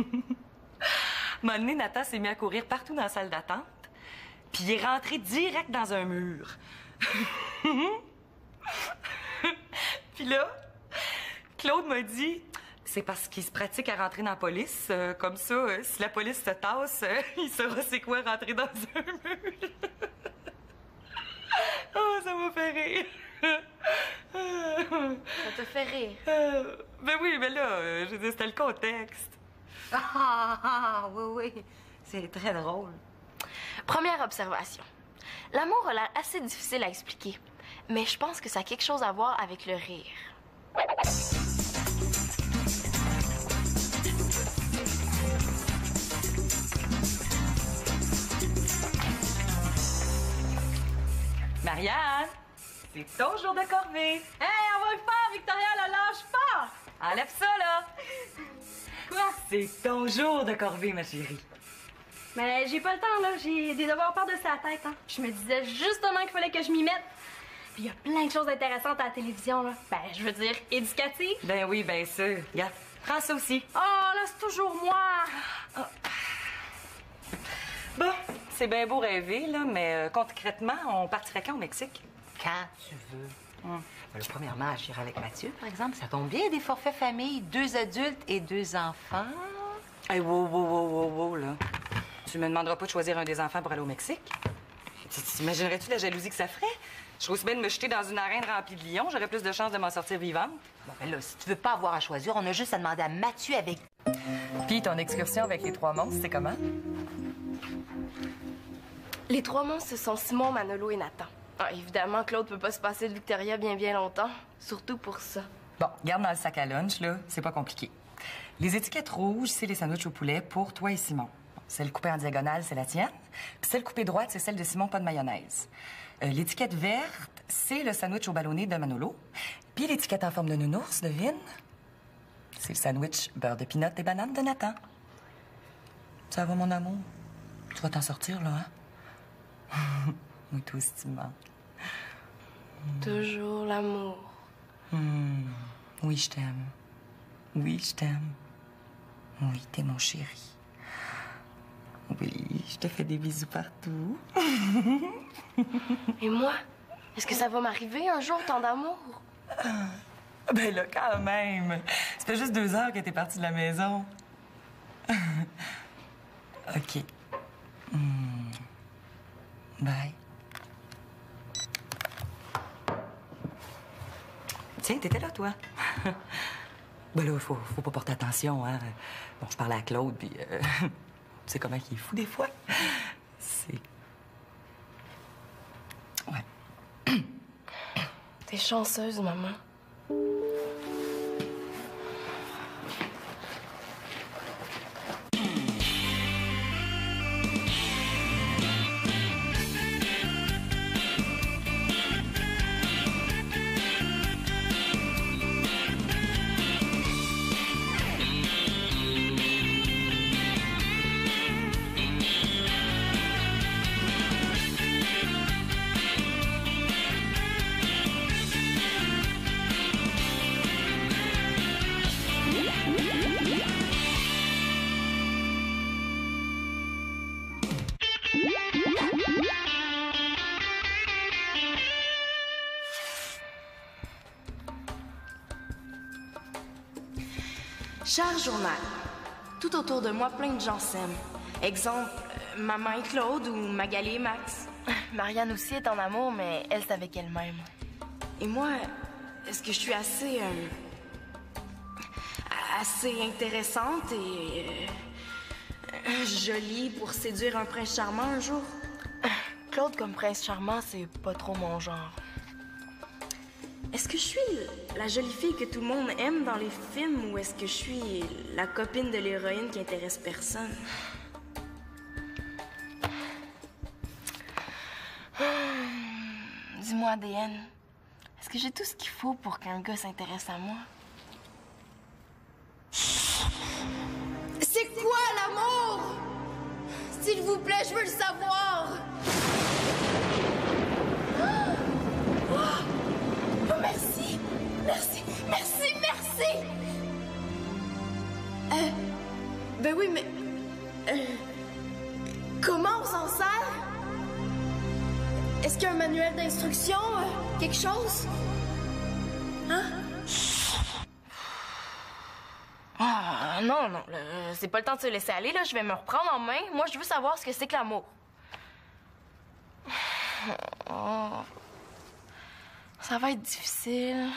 moment donné, Nathan s'est mis à courir partout dans la salle d'attente, puis il est rentré direct dans un mur. Puis là, Claude m'a dit, c'est parce qu'il se pratique à rentrer dans la police. Comme ça, si la police se tasse, il saura c'est quoi rentrer dans un mur. Oh, ça m'a fait rire. Ça te fait rire? Ben oui, mais là, je veux dire, c'était le contexte. Oui. C'est très drôle. Première observation. L'amour a l'air assez difficile à expliquer, mais je pense que ça a quelque chose à voir avec le rire. Marianne, c'est ton jour de corvée. Hey, on va le faire, Victoria, là, lâche pas! Enlève ça, là. Quoi? C'est ton jour de corvée, ma chérie. Mais j'ai pas le temps, là. J'ai des devoirs par-dessus la tête, hein. Je me disais justement qu'il fallait que je m'y mette. Puis il y a plein de choses intéressantes à la télévision, là. Ben, je veux dire, éducatives. Ben oui, bien sûr. Regarde, prends ça aussi. Oh, là, c'est toujours moi. Bon, c'est bien beau rêver, là, mais concrètement, on partirait quand au Mexique? Quand tu veux. Premièrement, j'irai avec Mathieu, par exemple. Ça tombe bien, des forfaits famille, 2 adultes et 2 enfants. Hey, wow, là. Tu me demanderas pas de choisir un des enfants pour aller au Mexique? T'imaginerais-tu la jalousie que ça ferait? Je serais aussi bien de me jeter dans une arène remplie de lions. J'aurais plus de chances de m'en sortir vivante. Bon, ben là, si tu veux pas avoir à choisir, on a juste à demander à Mathieu avec... Puis ton excursion avec les 3 monstres, c'est comment? Les 3 monstres, ce sont Simon, Manolo et Nathan. Ah, évidemment, Claude peut pas se passer de Victoria bien longtemps. Surtout pour ça. Bon, garde dans le sac à lunch, là. C'est pas compliqué. Les étiquettes rouges, c'est les sandwichs au poulet pour toi et Simon. Bon, celle coupée en diagonale, c'est la tienne. Puis celle coupée droite, c'est celle de Simon, pas de mayonnaise. L'étiquette verte, c'est le sandwich au ballonné de Manolo. Puis l'étiquette en forme de nounours, devine? C'est le sandwich beurre de pinot et banane de Nathan. Ça va, mon amour? Tu vas t'en sortir, là, hein? Oui, toi aussi, tu me manques. Toujours l'amour. Oui, je t'aime. Oui, je t'aime. Oui, t'es mon chéri. Oui, je te fais des bisous partout. Et moi? Est-ce que ça va m'arriver un jour, tant d'amour? Ben là, quand même. Ça fait juste 2 heures que t'es partie de la maison. OK. Bye. Tiens, t'étais là, toi. Ben là, faut pas porter attention, hein. Bon, je parlais à Claude, puis... tu sais comment il est fou, des fois. C'est... Ouais. T'es chanceuse, maman. Cher journal, tout autour de moi, plein de gens s'aiment. Exemple, maman et Claude ou Magali et Max. Marianne aussi est en amour, mais elle, c'est avec elle-même. Et moi, est-ce que je suis assez intéressante et jolie pour séduire un prince charmant un jour? Claude comme prince charmant, c'est pas trop mon genre. Est-ce que je suis la jolie fille que tout le monde aime dans les films ou est-ce que je suis la copine de l'héroïne qui intéresse personne? Dis-moi, ADN, est-ce que j'ai tout ce qu'il faut pour qu'un gars s'intéresse à moi? C'est quoi l'amour? S'il vous plaît, je veux le savoir. Oh, merci. Merci, merci, merci. Ben oui, mais... comment on s'en sert? Est-ce qu'il y a un manuel d'instruction? Quelque chose? Hein? Ah, non, c'est pas le temps de se laisser aller, là. Je vais me reprendre en main. Moi, je veux savoir ce que c'est que l'amour. Oh. Ça va être difficile.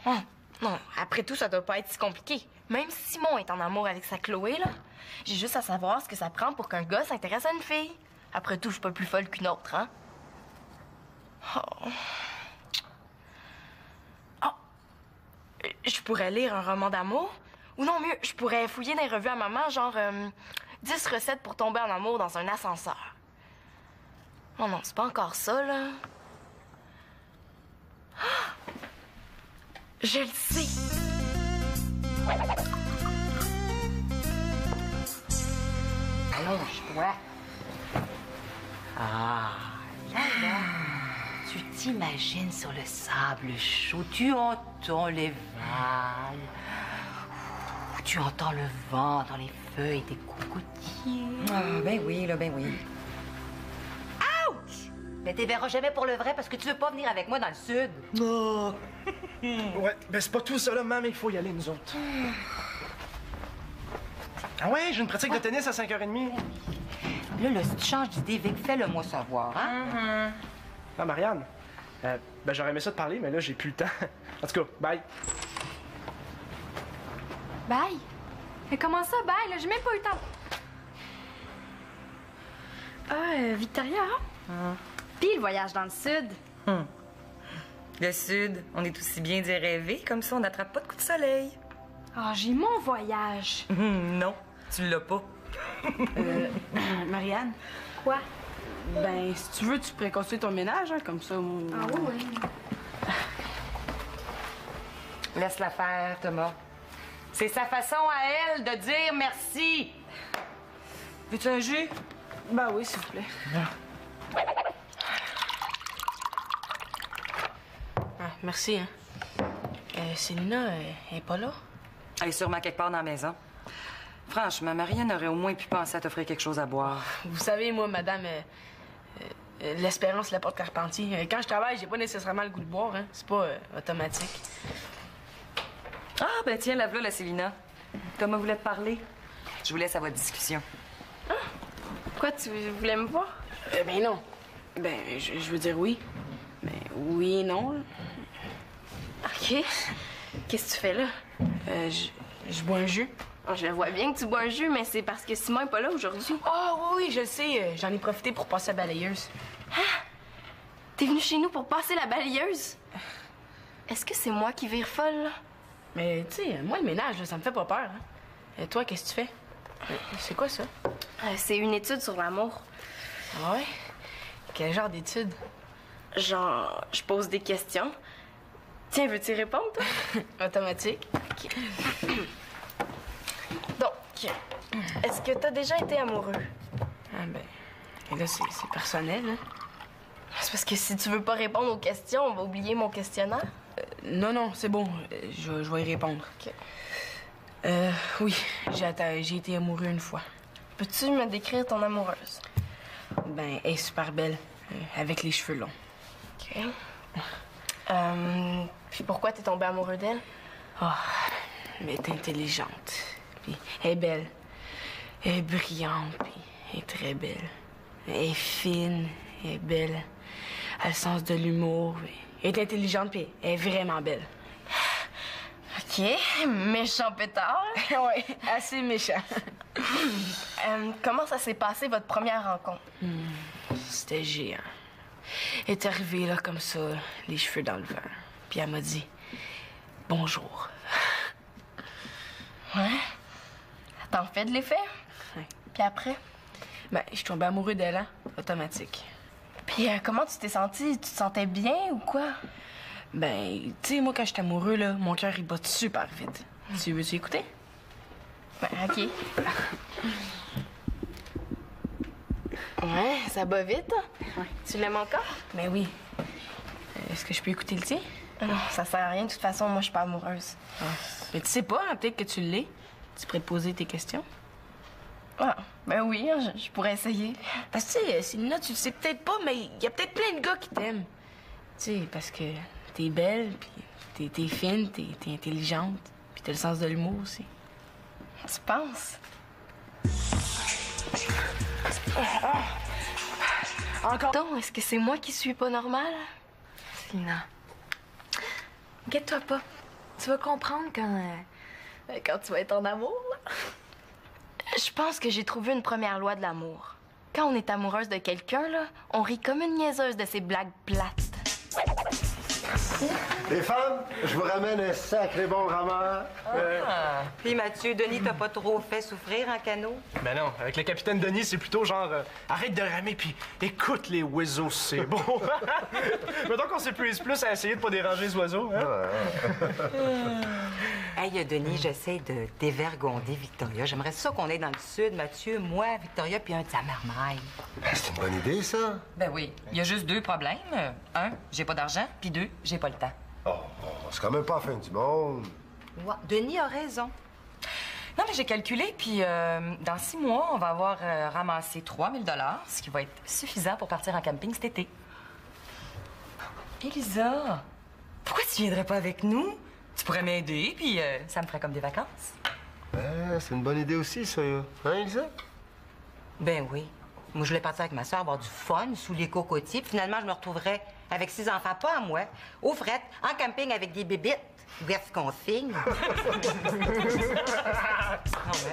Oh, non, après tout, ça doit pas être si compliqué. Même si Simon est en amour avec sa Chloé, là, j'ai juste à savoir ce que ça prend pour qu'un gars s'intéresse à une fille. Après tout, je suis pas plus folle qu'une autre, hein? Oh. Je pourrais lire un roman d'amour. Ou non, mieux, je pourrais fouiller dans les revues à maman, genre 10 recettes pour tomber en amour dans un ascenseur. Oh non, c'est pas encore ça, là. Ah! Je le sais! Allonge-toi. Ah, là. Tu t'imagines sur le sable chaud, tu entends les vagues, tu entends le vent dans les feuilles des cocotiers. Ah, ben oui, là, ben oui. Ouch! Mais t'es verras jamais pour le vrai parce que tu veux pas venir avec moi dans le sud. Non. Ouais, ben c'est pas tout ça, là, maman, il faut y aller, nous autres. Ah ouais, j'ai une pratique de tennis à 5h30. Là, si tu changes d'idée, Vic, fais-le moi savoir, hein? Ah, Marianne, ben j'aurais aimé ça te parler, mais là, j'ai plus le temps. En tout cas, bye. Bye? Mais comment ça, bye? Là, j'ai même pas eu le temps. Ah, Victoria? Puis le voyage dans le sud? Le sud, on est aussi bien d'y rêver, comme ça on n'attrape pas de coups de soleil. Ah, j'ai mon voyage. Non, tu l'as pas. Marianne? Quoi? Ben, si tu veux, tu pourrais construire ton ménage, hein, comme ça. Ah oui. Laisse-la faire, Thomas. C'est sa façon à elle de dire merci. Veux-tu un jus? Ben oui, s'il vous plaît. Ah, merci, hein. Célina, elle est pas là? Elle est sûrement quelque part dans la maison. Franchement, Marianne aurait au moins pu penser à t'offrir quelque chose à boire. Vous savez, moi, madame, l'espérance, la porte Carpentier. Quand je travaille, j'ai pas nécessairement le goût de boire, hein. C'est pas automatique. Ah, ben tiens, la voilà, la Célina. Thomas voulait te parler. Je vous laisse à votre discussion. Ah! Quoi, tu voulais me voir? Ben non. Ben, je veux dire oui. Ben oui et non, là. OK. Qu'est-ce que tu fais là? Je bois un jus. Oh, je vois bien que tu bois un jus, mais c'est parce que Simon est pas là aujourd'hui. Ah oui, je le sais. J'en ai profité pour passer la balayeuse. Ah! T'es venu chez nous pour passer la balayeuse? Est-ce que c'est moi qui vire folle, là? Mais, tu sais, moi, le ménage, là, ça me fait pas peur. Hein. Et toi, qu'est-ce que tu fais? C'est quoi, ça? C'est une étude sur l'amour. Ah ouais? Quel genre d'étude? Genre, je pose des questions. Tiens, veux-tu y répondre, toi? Automatique. OK. Donc, est-ce que t'as déjà été amoureux? Ah ben, et là, c'est personnel, hein? C'est parce que si tu veux pas répondre aux questions, on va oublier mon questionnaire. Non, c'est bon. Je vais y répondre. OK. Oui, j'ai été amoureux une fois. Peux-tu me décrire ton amoureuse? Ben, elle est super belle, avec les cheveux longs. OK. Puis pourquoi t'es tombé amoureux d'elle? Oh, Mais elle est intelligente. Puis elle est belle. Elle est brillante, puis elle est très belle. Elle est fine, elle est belle. Elle a le sens de l'humour. Elle est intelligente, puis elle est vraiment belle. OK, méchant pétard. Oui, assez méchant. Comment ça s'est passé, votre première rencontre? C'était géant. Elle est arrivée là comme ça, les cheveux dans le vent. Puis elle m'a dit « Bonjour ». Ouais? T'en fais de l'effet? Ouais. Puis après? Ben, je suis tombée amoureux d'elle, hein? Automatique. Puis comment tu t'es sentie? Tu te sentais bien ou quoi? Ben, tu sais, moi, quand je suis amoureux, là, mon cœur, il bat super vite. Tu veux-tu écouter? Ben, OK. Ouais, ça bat vite. Ouais. Tu l'aimes encore? Ben oui. Est-ce que je peux écouter le tien? Non, ça sert à rien. De toute façon, moi, je suis pas amoureuse. Mais tu sais pas, hein, peut-être que tu l'es. Tu pourrais te poser tes questions. Ah, ben oui, hein, je pourrais essayer. Parce que, tu sais, Célina, tu le sais peut-être pas, mais il y a peut-être plein de gars qui t'aiment. Tu sais, parce que t'es belle, puis t'es fine, t'es intelligente, puis t'as le sens de l'humour aussi. Tu penses? Encore? Donc, est-ce que c'est moi qui suis pas normale? Célina, inquiète-toi pas. Tu vas comprendre quand tu vas être en amour, là. Je pense que j'ai trouvé une première loi de l'amour. Quand on est amoureuse de quelqu'un, là, on rit comme une niaiseuse de ses blagues plates. Les femmes, je vous ramène un sacré bon rameur. Puis Mathieu, Denis, t'as pas trop fait souffrir en canot? Ben non, avec le capitaine Denis, c'est plutôt genre arrête de ramer puis écoute les oiseaux, c'est bon. Mettons qu'on s'épuise plus à essayer de pas déranger les oiseaux. Hein? Hey, Denis, j'essaie de dévergonder Victoria. J'aimerais ça qu'on est dans le sud, Mathieu, moi, Victoria, puis un de sa marmaille. C'est une bonne idée, ça. Ben oui, il y a juste 2 problèmes. 1, j'ai pas d'argent, puis 2, j'ai pas le temps. Oh, c'est quand même pas la fin du monde. Ouais, Denis a raison. Non, mais j'ai calculé, puis dans 6 mois, on va avoir ramassé 3 000 $, ce qui va être suffisant pour partir en camping cet été. Elisa, pourquoi tu viendrais pas avec nous? Tu pourrais m'aider, puis ça me ferait comme des vacances. C'est une bonne idée aussi, ça. Hein, Elisa? Ben oui. Moi, je voulais partir avec ma soeur, avoir du fun sous les cocotiers, puis finalement, je me retrouverais avec 6 enfants, pas à moi, au fret, en camping avec des bébites. Où est-ce qu'on signe? Non, mais...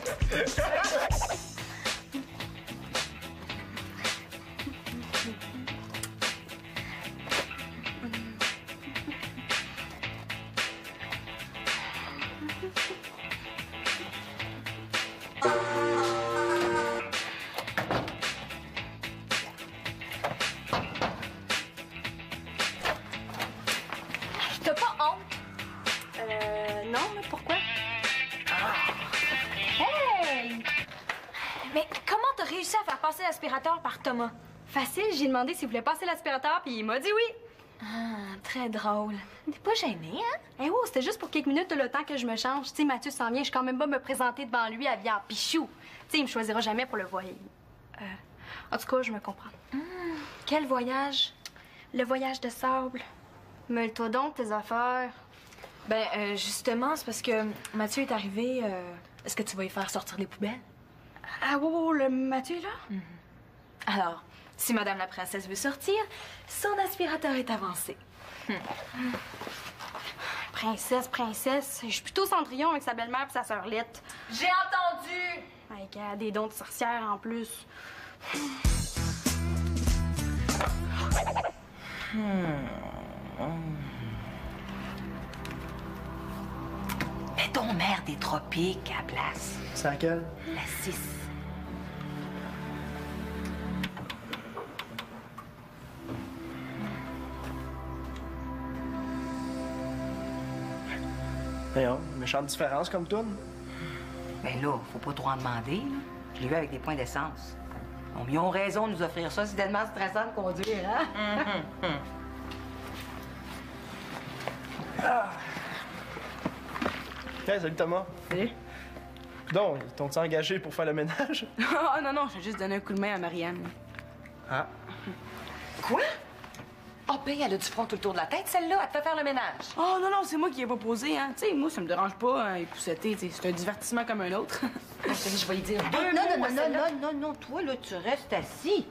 T'as pas honte? Non, mais pourquoi? Hey! Mais comment t'as réussi à faire passer l'aspirateur par Thomas? Facile, j'ai demandé s'il voulait passer l'aspirateur, puis il m'a dit oui. Ah, très drôle. T'es pas gêné, hein? Eh oh, c'était juste pour quelques minutes le temps que je me change. Tu sais, Mathieu s'en vient, je suis quand même pas me présenter devant lui habillé en pichou. Tu sais, il me choisira jamais pour le voyage. En tout cas, je me comprends. Quel voyage? Le voyage de sable. Mêle-toi donc tes affaires. Ben, justement, c'est parce que Mathieu est arrivé. Est-ce que tu vas y faire sortir les poubelles? Ah, wow, le Mathieu, là? Alors, si Madame la princesse veut sortir, son aspirateur est avancé. Princesse, princesse. Je suis plutôt Cendrillon avec sa belle-mère et sa sœurlette. J'ai entendu! Avec des dons de sorcière en plus. Mets ton mère des tropiques à la place. C'est laquelle? La 6. Voyons, méchante différence comme toi. Ben là, faut pas trop en demander, là. Je l'ai vu avec des points d'essence. Bon, ils ont raison de nous offrir ça, c'est tellement stressant de conduire, hein? Hey, salut Thomas. Salut. Donc, ils t'ont-ils engagé pour faire le ménage? Oh non, non, je vais juste donner un coup de main à Marianne. Ah. Quoi? Oh, ben, elle a du front tout le tour de la tête, celle-là. Elle te fait faire le ménage. Oh, non, non, c'est moi qui ai pas posé, hein. Tu sais, moi, ça me dérange pas, hein, épousseter, tu sais, c'est un divertissement comme un autre. Je vais y dire Non, toi, là, tu restes assis.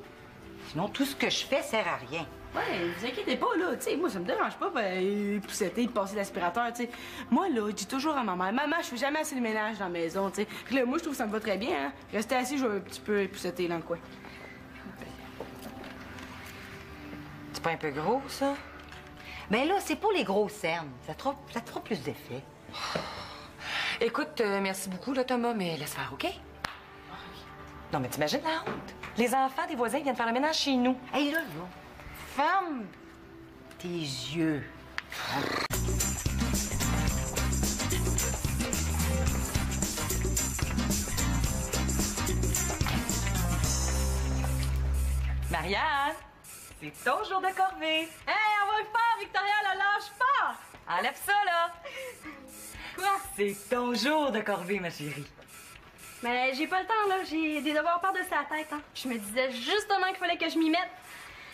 Sinon, tout ce que je fais sert à rien. Ouais, vous inquiétez pas, là, tu sais, moi, ça me dérange pas, épousseter, de passer l'aspirateur, tu sais. Moi, là, je dis toujours à ma mère, maman, je fais jamais assez de ménage dans la maison, tu sais. Puis là, moi, je trouve que ça me va très bien, hein. Rester assis, je vais un petit peu épousseter dans le coin. C'est pas un peu gros, ça? Ben là, c'est pour les grosses cernes. Ça te fera plus d'effet. Écoute, merci beaucoup, là, Thomas, mais laisse faire, OK? Non, mais t'imagines la honte? Les enfants des voisins viennent faire le ménage chez nous. Hey, là, ferme tes yeux. Marianne, c'est ton jour de corvée. Hey, on va le faire, Victoria, là, lâche pas! Enlève ça, là. Quoi? C'est ton jour de corvée, ma chérie. Mais j'ai pas le temps, là. J'ai des devoirs par-dessus la tête, hein. Je me disais justement qu'il fallait que je m'y mette.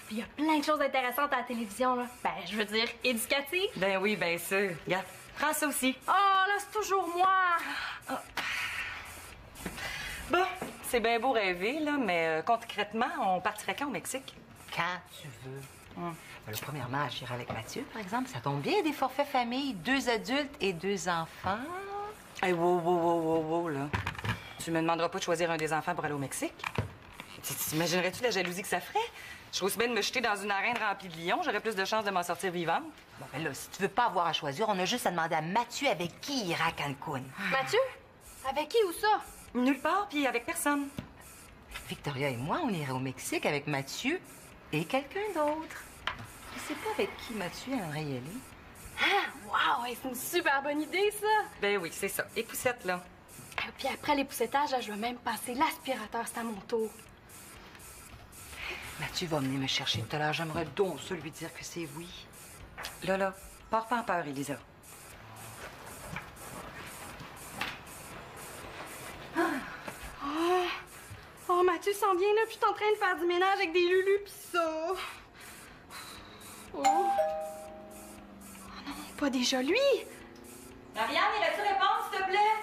Puis il y a plein de choses intéressantes à la télévision, là. Ben, je veux dire, éducatives. Ben oui, bien sûr. Regarde, prends ça aussi. Oh, là, c'est toujours moi. Oh. Bon, c'est bien beau rêver, là, mais concrètement, on partirait quand au Mexique? Quand tu veux. Premièrement, j'irai avec Mathieu, par exemple. Ça tombe bien, des forfaits famille, 2 adultes et 2 enfants. Hey, wow, là. Tu me demanderas pas de choisir un des enfants pour aller au Mexique? T'imaginerais-tu la jalousie que ça ferait? Je trouve aussi bien de me jeter dans une arène remplie de lions. J'aurais plus de chances de m'en sortir vivante. Bon, ben là, si tu veux pas avoir à choisir, on a juste à demander à Mathieu avec qui il ira à Cancun. Mathieu? Avec qui ou ça? Nulle part, puis avec personne. Victoria et moi, on irait au Mexique avec Mathieu et quelqu'un d'autre. Je sais pas avec qui Mathieu aimerait y aller. Ah, wow, c'est une super bonne idée, ça. Ben oui, c'est ça. Et poussette, là. Puis après les poussettages, là, je vais même passer l'aspirateur, c'est à mon tour. Mathieu va venir me chercher tout à l'heure. J'aimerais donc ça lui dire que c'est oui. Là, pars pas en peur, Elisa. Oh, Mathieu s'en vient, là, puis je suis en train de faire du ménage avec des lulus, pis ça. Oh non, pas déjà lui. Marianne, irais-tu répondre, s'il te plaît?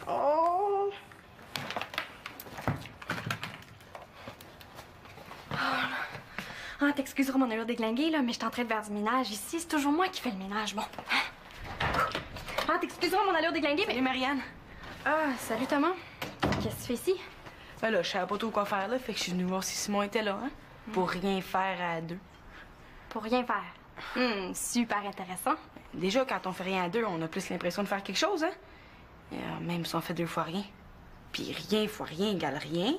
Oh. Ah, t'excuseras mon allure déglinguée, là, mais je suis en train de faire du ménage ici. C'est toujours moi qui fais le ménage, bon. Ah, t'excuseras mon allure déglinguée, mais... Salut, Marianne. Ah, salut, Thomas. Qu'est-ce que tu fais ici? Ben là, je savais pas trop quoi faire, là, fait que je suis venue voir si Simon était là, hein. Pour rien faire à 2. Pour rien faire. Super intéressant. Déjà, quand on fait rien à 2, on a plus l'impression de faire quelque chose, hein. Même si on fait 2 fois rien. Puis rien fois rien égale rien.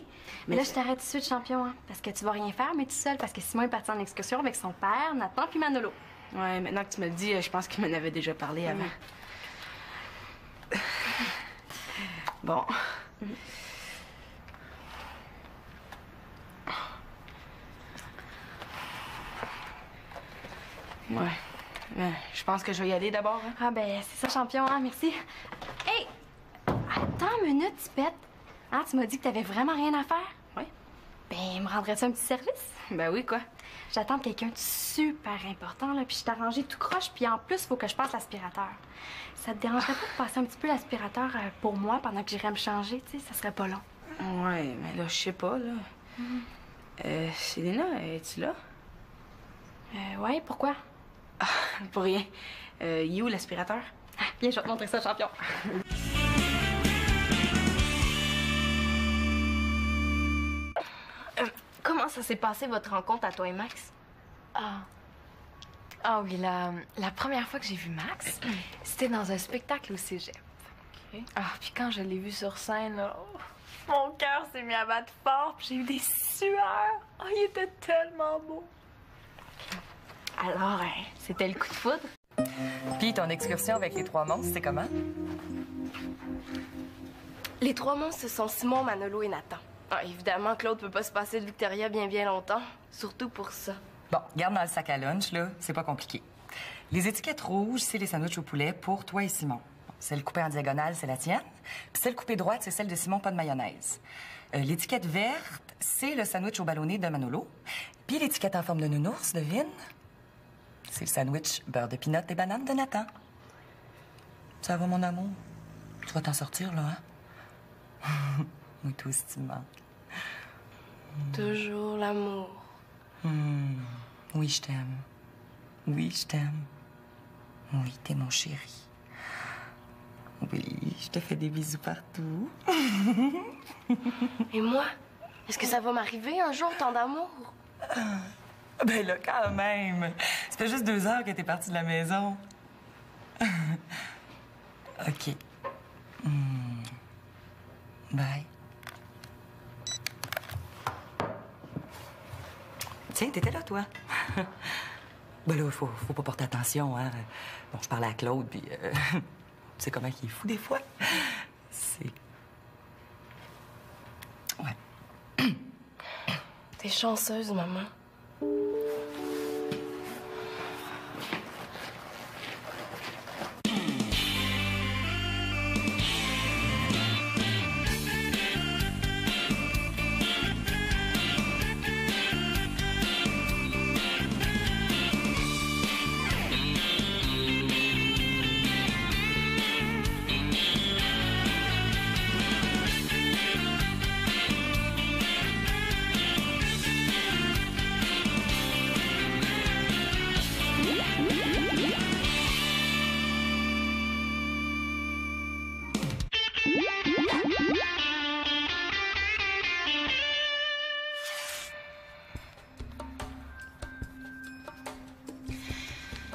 Mais là, je t'arrête tout de suite, champion, hein, parce que tu vas rien faire, mais tout seul, parce que Simon est parti en excursion avec son père, Nathan puis Manolo. Ouais, maintenant que tu me le dis, je pense qu'il m'en avait déjà parlé avant. Bon. Ouais. Je pense que je vais y aller d'abord. Hein? Ah ben, c'est ça, champion, hein, merci. Hey! Attends une minute, Tipette. Ah, tu m'as dit que t'avais vraiment rien à faire? Oui. Ben, me rendrais-tu un petit service? Ben oui, quoi? J'attends quelqu'un de super important, là, puis je t'ai arrangé tout croche, puis en plus, il faut que je passe l'aspirateur. Ça te dérangerait pas de passer un petit peu l'aspirateur pour moi pendant que j'irais me changer, tu sais? Ça serait pas long. Ouais, mais là, je sais pas, là. Célina, es-tu là? Ouais, pourquoi? Ah, pour rien. Il est où l'aspirateur? Ah, viens, je vais te montrer ça, champion. Comment ça s'est passé, votre rencontre à toi et Max? Ah oui, la première fois que j'ai vu Max, c'était dans un spectacle au cégep. Okay. Ah, puis quand je l'ai vu sur scène, là, mon cœur s'est mis à battre fort, puis j'ai eu des sueurs. Oh, il était tellement beau. Alors, c'était le coup de foudre? Puis ton excursion avec les 3 monstres, c'est comment? Les 3 monstres, ce sont Simon, Manolo et Nathan. Ah, évidemment, Claude peut pas se passer de Victoria bien longtemps. Surtout pour ça. Bon, garde dans le sac à lunch, là, c'est pas compliqué. Les étiquettes rouges, c'est les sandwichs au poulet pour toi et Simon. Bon, celle coupée en diagonale, c'est la tienne. Puis celle coupée droite, c'est celle de Simon, pas de mayonnaise. L'étiquette verte, c'est le sandwich au ballonné de Manolo. Puis l'étiquette en forme de nounours, devine? C'est le sandwich beurre de pinot et banane de Nathan. Ça va, mon amour? Tu vas t'en sortir, là, hein? Oui, toi aussi, tu me manques. Toujours l'amour. Oui, je t'aime. Oui, je t'aime. Oui, t'es mon chéri. Oui, je te fais des bisous partout. Et moi? Est-ce que ça va m'arriver un jour, tant d'amour? Ben là, quand même. Ça fait juste 2 heures que t'es partie de la maison. OK. Bye. Tiens, t'étais là, toi. Ben là, faut pas porter attention, hein. Bon, je parlais à Claude, puis... tu sais comment il est fou, des fois. C'est... Ouais. T'es chanceuse, maman.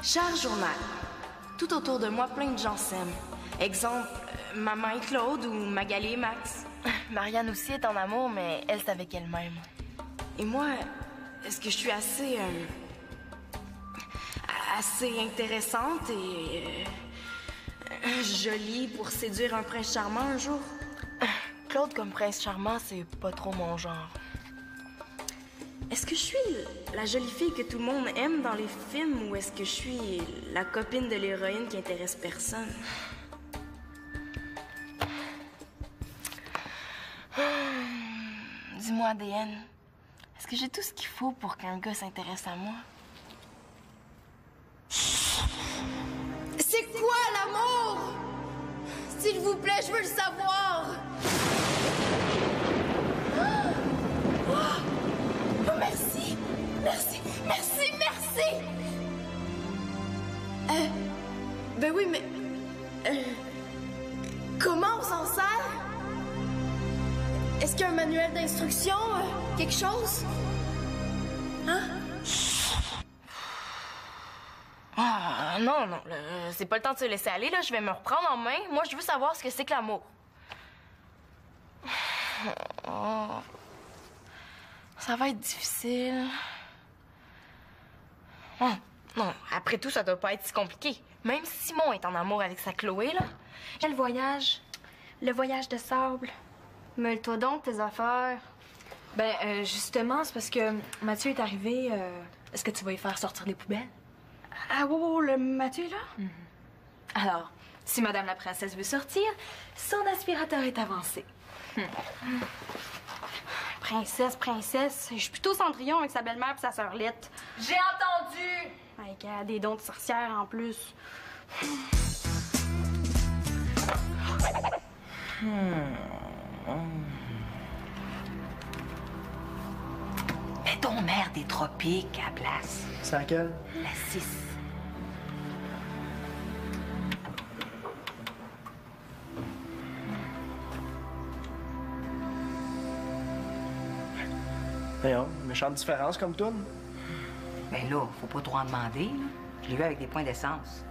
Cher journal, tout autour de moi, plein de gens s'aiment. Exemple, maman et Claude ou Magali et Max. Marianne aussi est en amour, mais elle, c'est avec elle-même. Et moi, est-ce que je suis assez intéressante et jolie pour séduire un prince charmant un jour? Claude comme prince charmant, c'est pas trop mon genre. Est-ce que je suis la jolie fille que tout le monde aime dans les films ou est-ce que je suis la copine de l'héroïne qui intéresse personne? Dis-moi, ADN, est-ce que j'ai tout ce qu'il faut pour qu'un gars s'intéresse à moi? C'est quoi l'amour? S'il vous plaît, je veux le savoir. Oh, merci. Merci, merci, merci. Ben oui, mais... comment on s'en sert? Est-ce qu'il y a un manuel d'instruction? Quelque chose? Hein? Ah, non, non, c'est pas le temps de se laisser aller, là. Je vais me reprendre en main. Moi, je veux savoir ce que c'est que l'amour. Oh. Ça va être difficile. Oh, non, après tout, ça doit pas être si compliqué. Même si Simon est en amour avec sa Chloé, là. Le voyage de sable. Meule-toi donc tes affaires. Ben, justement, c'est parce que Mathieu est arrivé. Est-ce que tu vas y faire sortir les poubelles? Ah, wow, le Mathieu, là? Alors, si Madame la princesse veut sortir, son aspirateur est avancé. Princesse, je suis plutôt Cendrillon avec sa belle-mère et sa sœurlette. J'ai entendu! Avec des dons de sorcière en plus. Mets ton mère des tropiques à la place. C'est laquelle? La 6. Voyons, méchante différence comme toi. Ben là, faut pas trop en demander, là. Je l'ai vu avec des points d'essence.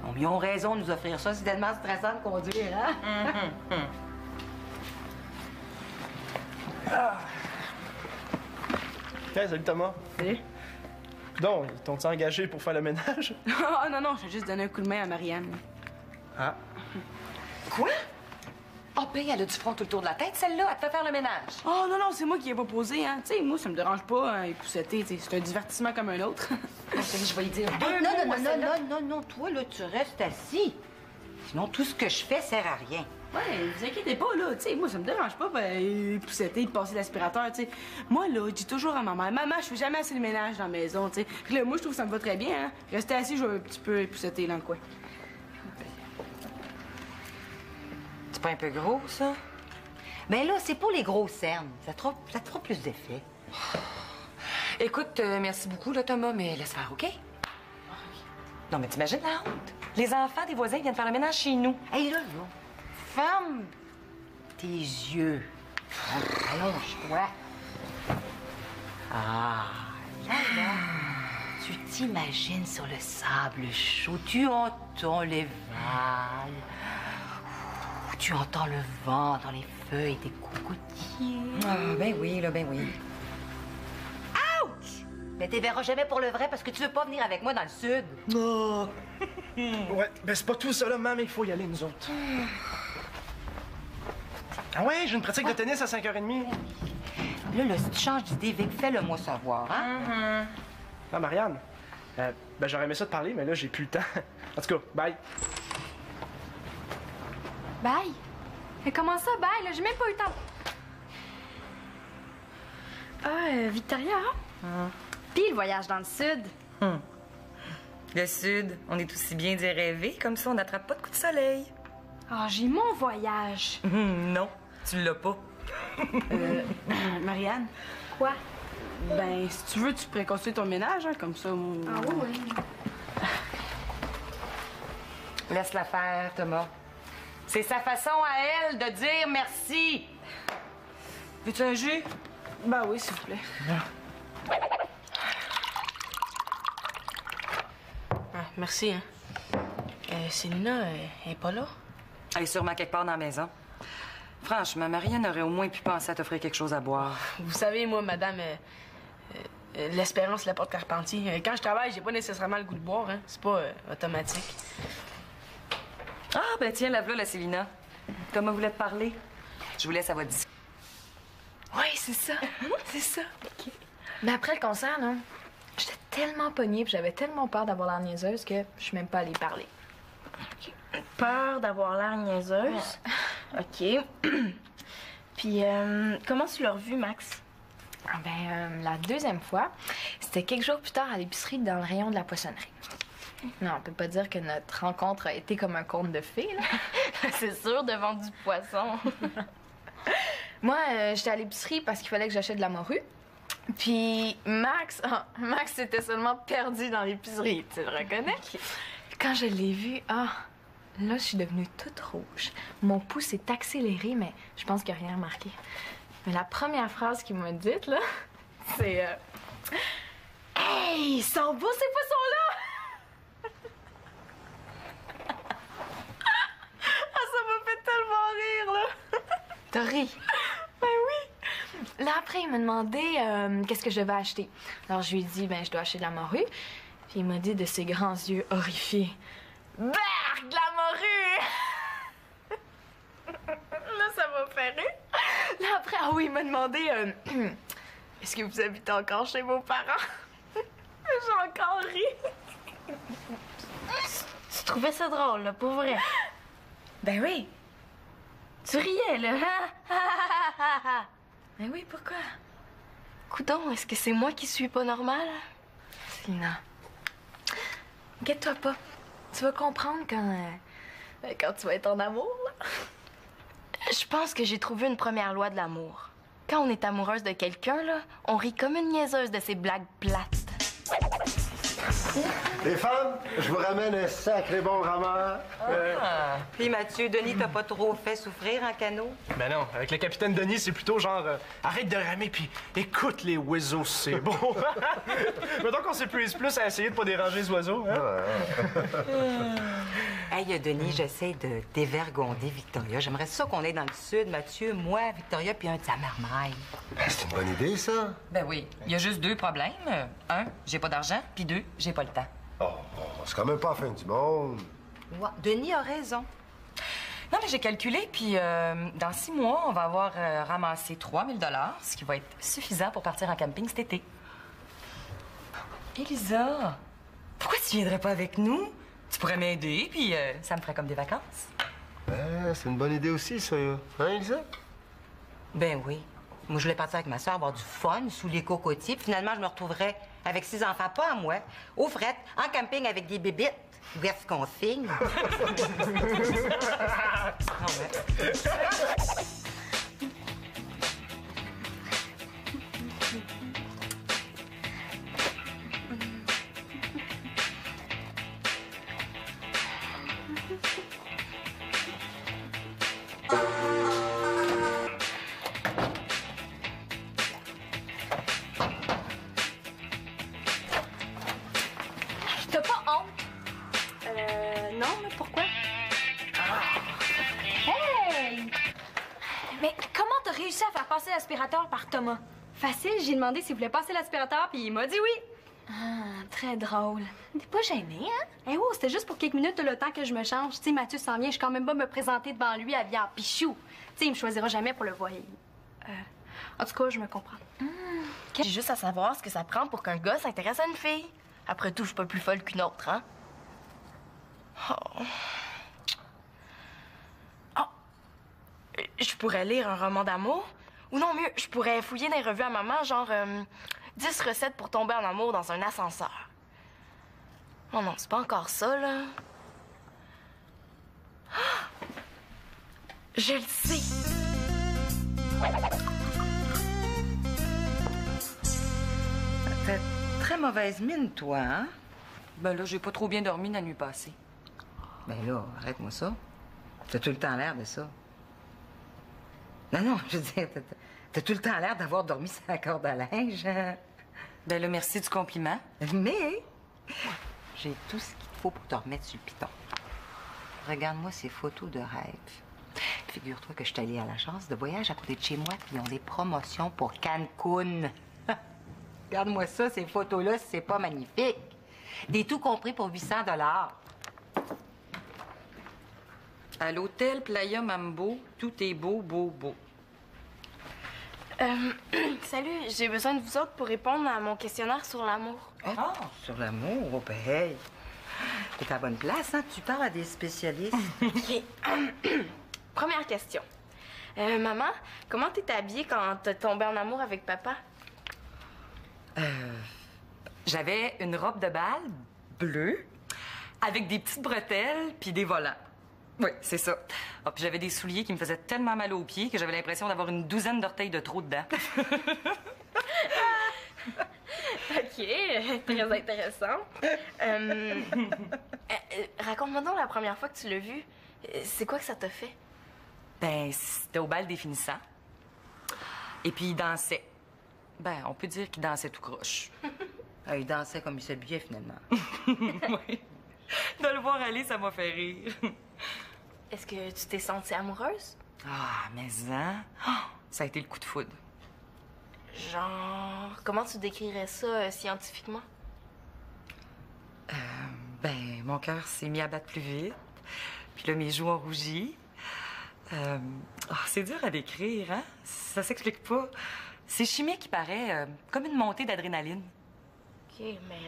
Bon, ils ont raison de nous offrir ça, c'est tellement stressant de conduire, hein? Hey, salut Thomas. Salut. Donc, ils t'ont-ils engagé pour faire le ménage? Oh non, je vais juste donner un coup de main à Marianne. Ah. Quoi? Oh, ben, elle a du front tout le tour de la tête, celle-là. Elle te fait faire le ménage. Oh non, c'est moi qui ai proposé, hein. Tu sais, moi, ça me dérange pas, hein, épousseter, tu sais, c'est un divertissement comme un autre. Je vais lui dire Non, toi, là, tu restes assis. Sinon, tout ce que je fais sert à rien. Ouais, vous inquiétez pas, là. Tu sais, moi, ça me dérange pas, pousseter, de passer l'aspirateur, tu sais. Moi, là, je dis toujours à ma mère, maman, je fais jamais assez de ménage dans la maison, tu sais. Puis là, moi, je trouve que ça me va très bien, hein. Rester assis, je vais un petit peu pousseter dans le coin. C'est pas un peu gros, ça? Ben là, c'est pour les gros cernes. Ça te fera plus d'effet. Écoute, merci beaucoup, là, Thomas, mais laisse faire, OK? Non, mais t'imagines la honte? Les enfants des voisins viennent faire le ménage chez nous. Hey, là, ferme tes yeux. Allonge-toi. Ah, là, tu t'imagines sur le sable chaud, tu entends les vagues, tu entends le vent dans les feuilles des cocotiers. Ah, ben oui, là, ben oui. Ouch! Mais t'es verras jamais pour le vrai parce que tu veux pas venir avec moi dans le sud. Non. Ouais, ben c'est pas tout ça, là, maman, il faut y aller, nous autres. Ah ouais, j'ai une pratique de tennis à 5h30. Là, si tu changes d'idée, Vic, fais-le-moi savoir, hein? Ah, Marianne, ben j'aurais aimé ça te parler, mais là, j'ai plus le temps. En tout cas, bye. Bye? Mais comment ça, bye? Là, j'ai même pas eu le temps. Ah, Victoria? Puis le voyage dans le sud. Le sud, on est aussi bien d'y rêver, comme ça on n'attrape pas de coups de soleil. Ah, j'ai mon voyage. Non, tu l'as pas. Marianne? Quoi? Ben, si tu veux, tu pourrais construire ton ménage, hein, comme ça. Ah oui. Laisse-la faire, Thomas. C'est sa façon à elle de dire merci. Veux-tu un jus? Ben oui, s'il vous plaît. Ah, merci, hein. Célina, elle est pas là? Elle est sûrement quelque part dans la maison. Franchement, Marianne aurait au moins pu penser à t'offrir quelque chose à boire. Vous savez, moi, madame, l'Espérance, la porte Carpentier, quand je travaille, j'ai pas nécessairement le goût de boire, hein. C'est pas automatique. Ah, ben tiens, la voilà, la Célina. Thomas voulait te parler. Je vous laisse à votre discussion. Oui, c'est ça. C'est ça. Okay. Mais après le concert, là, j'étais tellement pognée puis j'avais tellement peur d'avoir l'air niaiseuse que je suis même pas allée parler. Okay. Peur d'avoir l'air niaiseuse? Ouais. OK. Puis, comment tu l'as revu, Max? La deuxième fois, c'était quelques jours plus tard à l'épicerie dans le rayon de la poissonnerie. Non, on peut pas dire que notre rencontre a été comme un conte de fées, là. C'est sûr, devant du poisson. Moi, j'étais à l'épicerie parce qu'il fallait que j'achète de la morue. Puis Max s'était seulement perdu dans l'épicerie, tu le reconnais? Quand je l'ai vu, là, je suis devenue toute rouge. Mon pouls s'est accéléré, mais je pense qu'il n'a rien remarqué. Mais la première phrase qu'il m'a dite, là, c'est Hey, ils sont beaux ces poissons-là! Ça m'a fait tellement rire, là! T'as ri? Ben oui! Là, après, il m'a demandé qu'est-ce que je devais acheter. Alors, je lui ai dit, je dois acheter de la morue. Puis il m'a dit de ses grands yeux horrifiés, Bark, de la morue! Là, ça m'a fait rire. Là, après, il m'a demandé, est-ce que vous habitez encore chez vos parents? J'ai encore ri. Tu trouvais ça drôle, là, pour vrai? Ben oui. Tu riais, là, hein? Ben oui, pourquoi? Coudon, est-ce que c'est moi qui suis pas normale? Célina, inquiète-toi pas. Tu vas comprendre quand tu vas être en amour, là. Je pense que j'ai trouvé une première loi de l'amour. Quand on est amoureuse de quelqu'un, là, on rit comme une niaiseuse de ses blagues plates. Les femmes, je vous ramène un sacré bon rameur. Puis Mathieu, Denis, t'as pas trop fait souffrir en canot? Ben non, avec le capitaine Denis, c'est plutôt genre arrête de ramer puis écoute les oiseaux, c'est bon. Mettons qu'on s'épuise plus à essayer de pas déranger les oiseaux, hein? Hey, Denis, j'essaie de dévergonder Victoria. J'aimerais ça qu'on aille dans le sud, Mathieu, moi, Victoria, puis un de sa marmaille. Ben, c'est une bonne idée, ça. Ben oui, il y a juste 2 problèmes. 1, j'ai pas d'argent, puis 2, j'ai pas le temps. Oh, c'est quand même pas la fin du monde. Ouais, Denis a raison. Non, mais j'ai calculé, puis dans 6 mois, on va avoir ramassé 3 000 $, ce qui va être suffisant pour partir en camping cet été. Élisa, pourquoi tu viendrais pas avec nous? Tu pourrais m'aider, puis ça me ferait comme des vacances. C'est une bonne idée aussi, ça. Hein, Elisa? Ben oui. Moi, je voulais partir avec ma soeur avoir du fun sous les cocotiers. Puis finalement, je me retrouverais avec 6 enfants, pas à moi, au fret, en camping avec des bébites. Où est-ce qu'on signe? T'as pas honte? Non, mais pourquoi? Hey! Mais comment t'as réussi à faire passer l'aspirateur par Thomas? Facile, j'ai demandé s'il voulait passer l'aspirateur, puis il m'a dit oui. Ah, très drôle. T'es pas gêné, hein? Eh oh, c'était juste pour quelques minutes le temps que je me change. Tu sais, Mathieu s'en vient, je suis quand même pas me présenter devant lui habillé en pichou. Tu sais, il me choisira jamais pour le voyer. En tout cas, je me comprends. J'ai juste à savoir ce que ça prend pour qu'un gars s'intéresse à une fille. Après tout, je suis pas plus folle qu'une autre, hein? Oh. Oh. Je pourrais lire un roman d'amour. Ou non, mieux, je pourrais fouiller dans les revues à maman, genre 10 recettes pour tomber en amour dans un ascenseur. Oh non, c'est pas encore ça, là. Ah! Je le sais. T'as très mauvaise mine, toi, hein? Ben là, j'ai pas trop bien dormi la nuit passée. Ben là, arrête-moi ça. T'as tout le temps l'air de ça. Non, je veux dire, t'as tout le temps l'air d'avoir dormi sur la corde à linge. Ben là, merci du compliment. Mais j'ai tout ce qu'il te faut pour te remettre sur le piton. Regarde-moi ces photos de rêve. Figure-toi que je suis allée à l'agence de voyage à côté de chez moi, puis ils ont des promotions pour Cancun. Regarde-moi ça, ces photos-là, c'est pas magnifique. Des tout compris pour 800 $. À l'hôtel Playa Mambo, tout est beau, beau, beau. Salut, j'ai besoin de vous autres pour répondre à mon questionnaire sur l'amour. Ah, sur l'amour, oh, ben, hey. T'es à la bonne place, hein? Tu parles à des spécialistes. OK. Première question. Maman, comment t'es habillée quand t'es tombée en amour avec papa? J'avais une robe de bal bleue avec des petites bretelles puis des volants. Oui, c'est ça. Ah, puis j'avais des souliers qui me faisaient tellement mal aux pieds que j'avais l'impression d'avoir une douzaine d'orteils de trop dedans. OK, très intéressant. Raconte-moi donc la première fois que tu l'as vu. C'est quoi que ça t'a fait? Ben, c'était au bal définissant. Et puis il dansait. Ben, on peut dire qu'il dansait tout croche. Ah, il dansait comme il s'habillait, finalement. Oui. De le voir aller, ça m'a fait rire. Est-ce que tu t'es sentie amoureuse? Ah, mais hein? Oh, ça a été le coup de foudre. Genre, comment tu décrirais ça scientifiquement? Ben, mon cœur s'est mis à battre plus vite. Puis là, mes joues ont rougi. C'est dur à décrire, hein? Ça s'explique pas. C'est chimique, il paraît, comme une montée d'adrénaline. OK, mais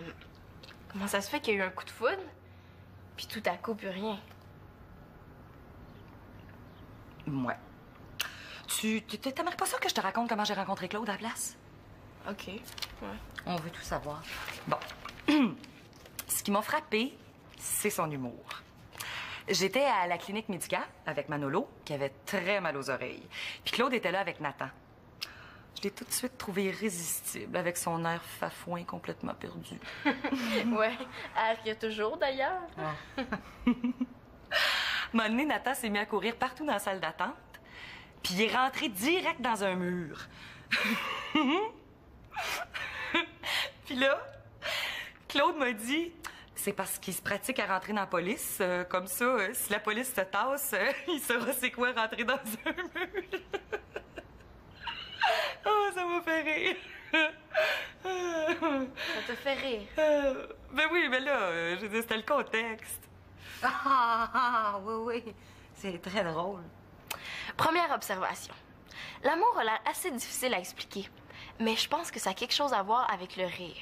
comment ça se fait qu'il y a eu un coup de foudre, puis tout à coup, plus rien? Ouais. T'aimerais pas ça que je te raconte comment j'ai rencontré Claude à la place? OK, ouais. On veut tout savoir. Bon. Ce qui m'a frappée, c'est son humour. J'étais à la clinique médicale avec Manolo, qui avait très mal aux oreilles. Puis Claude était là avec Nathan. Je l'ai tout de suite trouvé irrésistible, avec son air fafouin complètement perdu. Ouais, air qu'il y a toujours, d'ailleurs. À un moment donné, Nathan s'est mis à courir partout dans la salle d'attente, puis il est rentré direct dans un mur. Puis là, Claude m'a dit... C'est parce qu'il se pratique à rentrer dans la police. Comme ça, si la police se tasse, il saura c'est quoi rentrer dans un mur. Oh, ça m'a fait rire. Ça te fait rire? Ben oui, mais là, je veux dire, c'était le contexte. Oui. C'est très drôle. Première observation. L'amour a l'air assez difficile à expliquer, mais je pense que ça a quelque chose à voir avec le rire.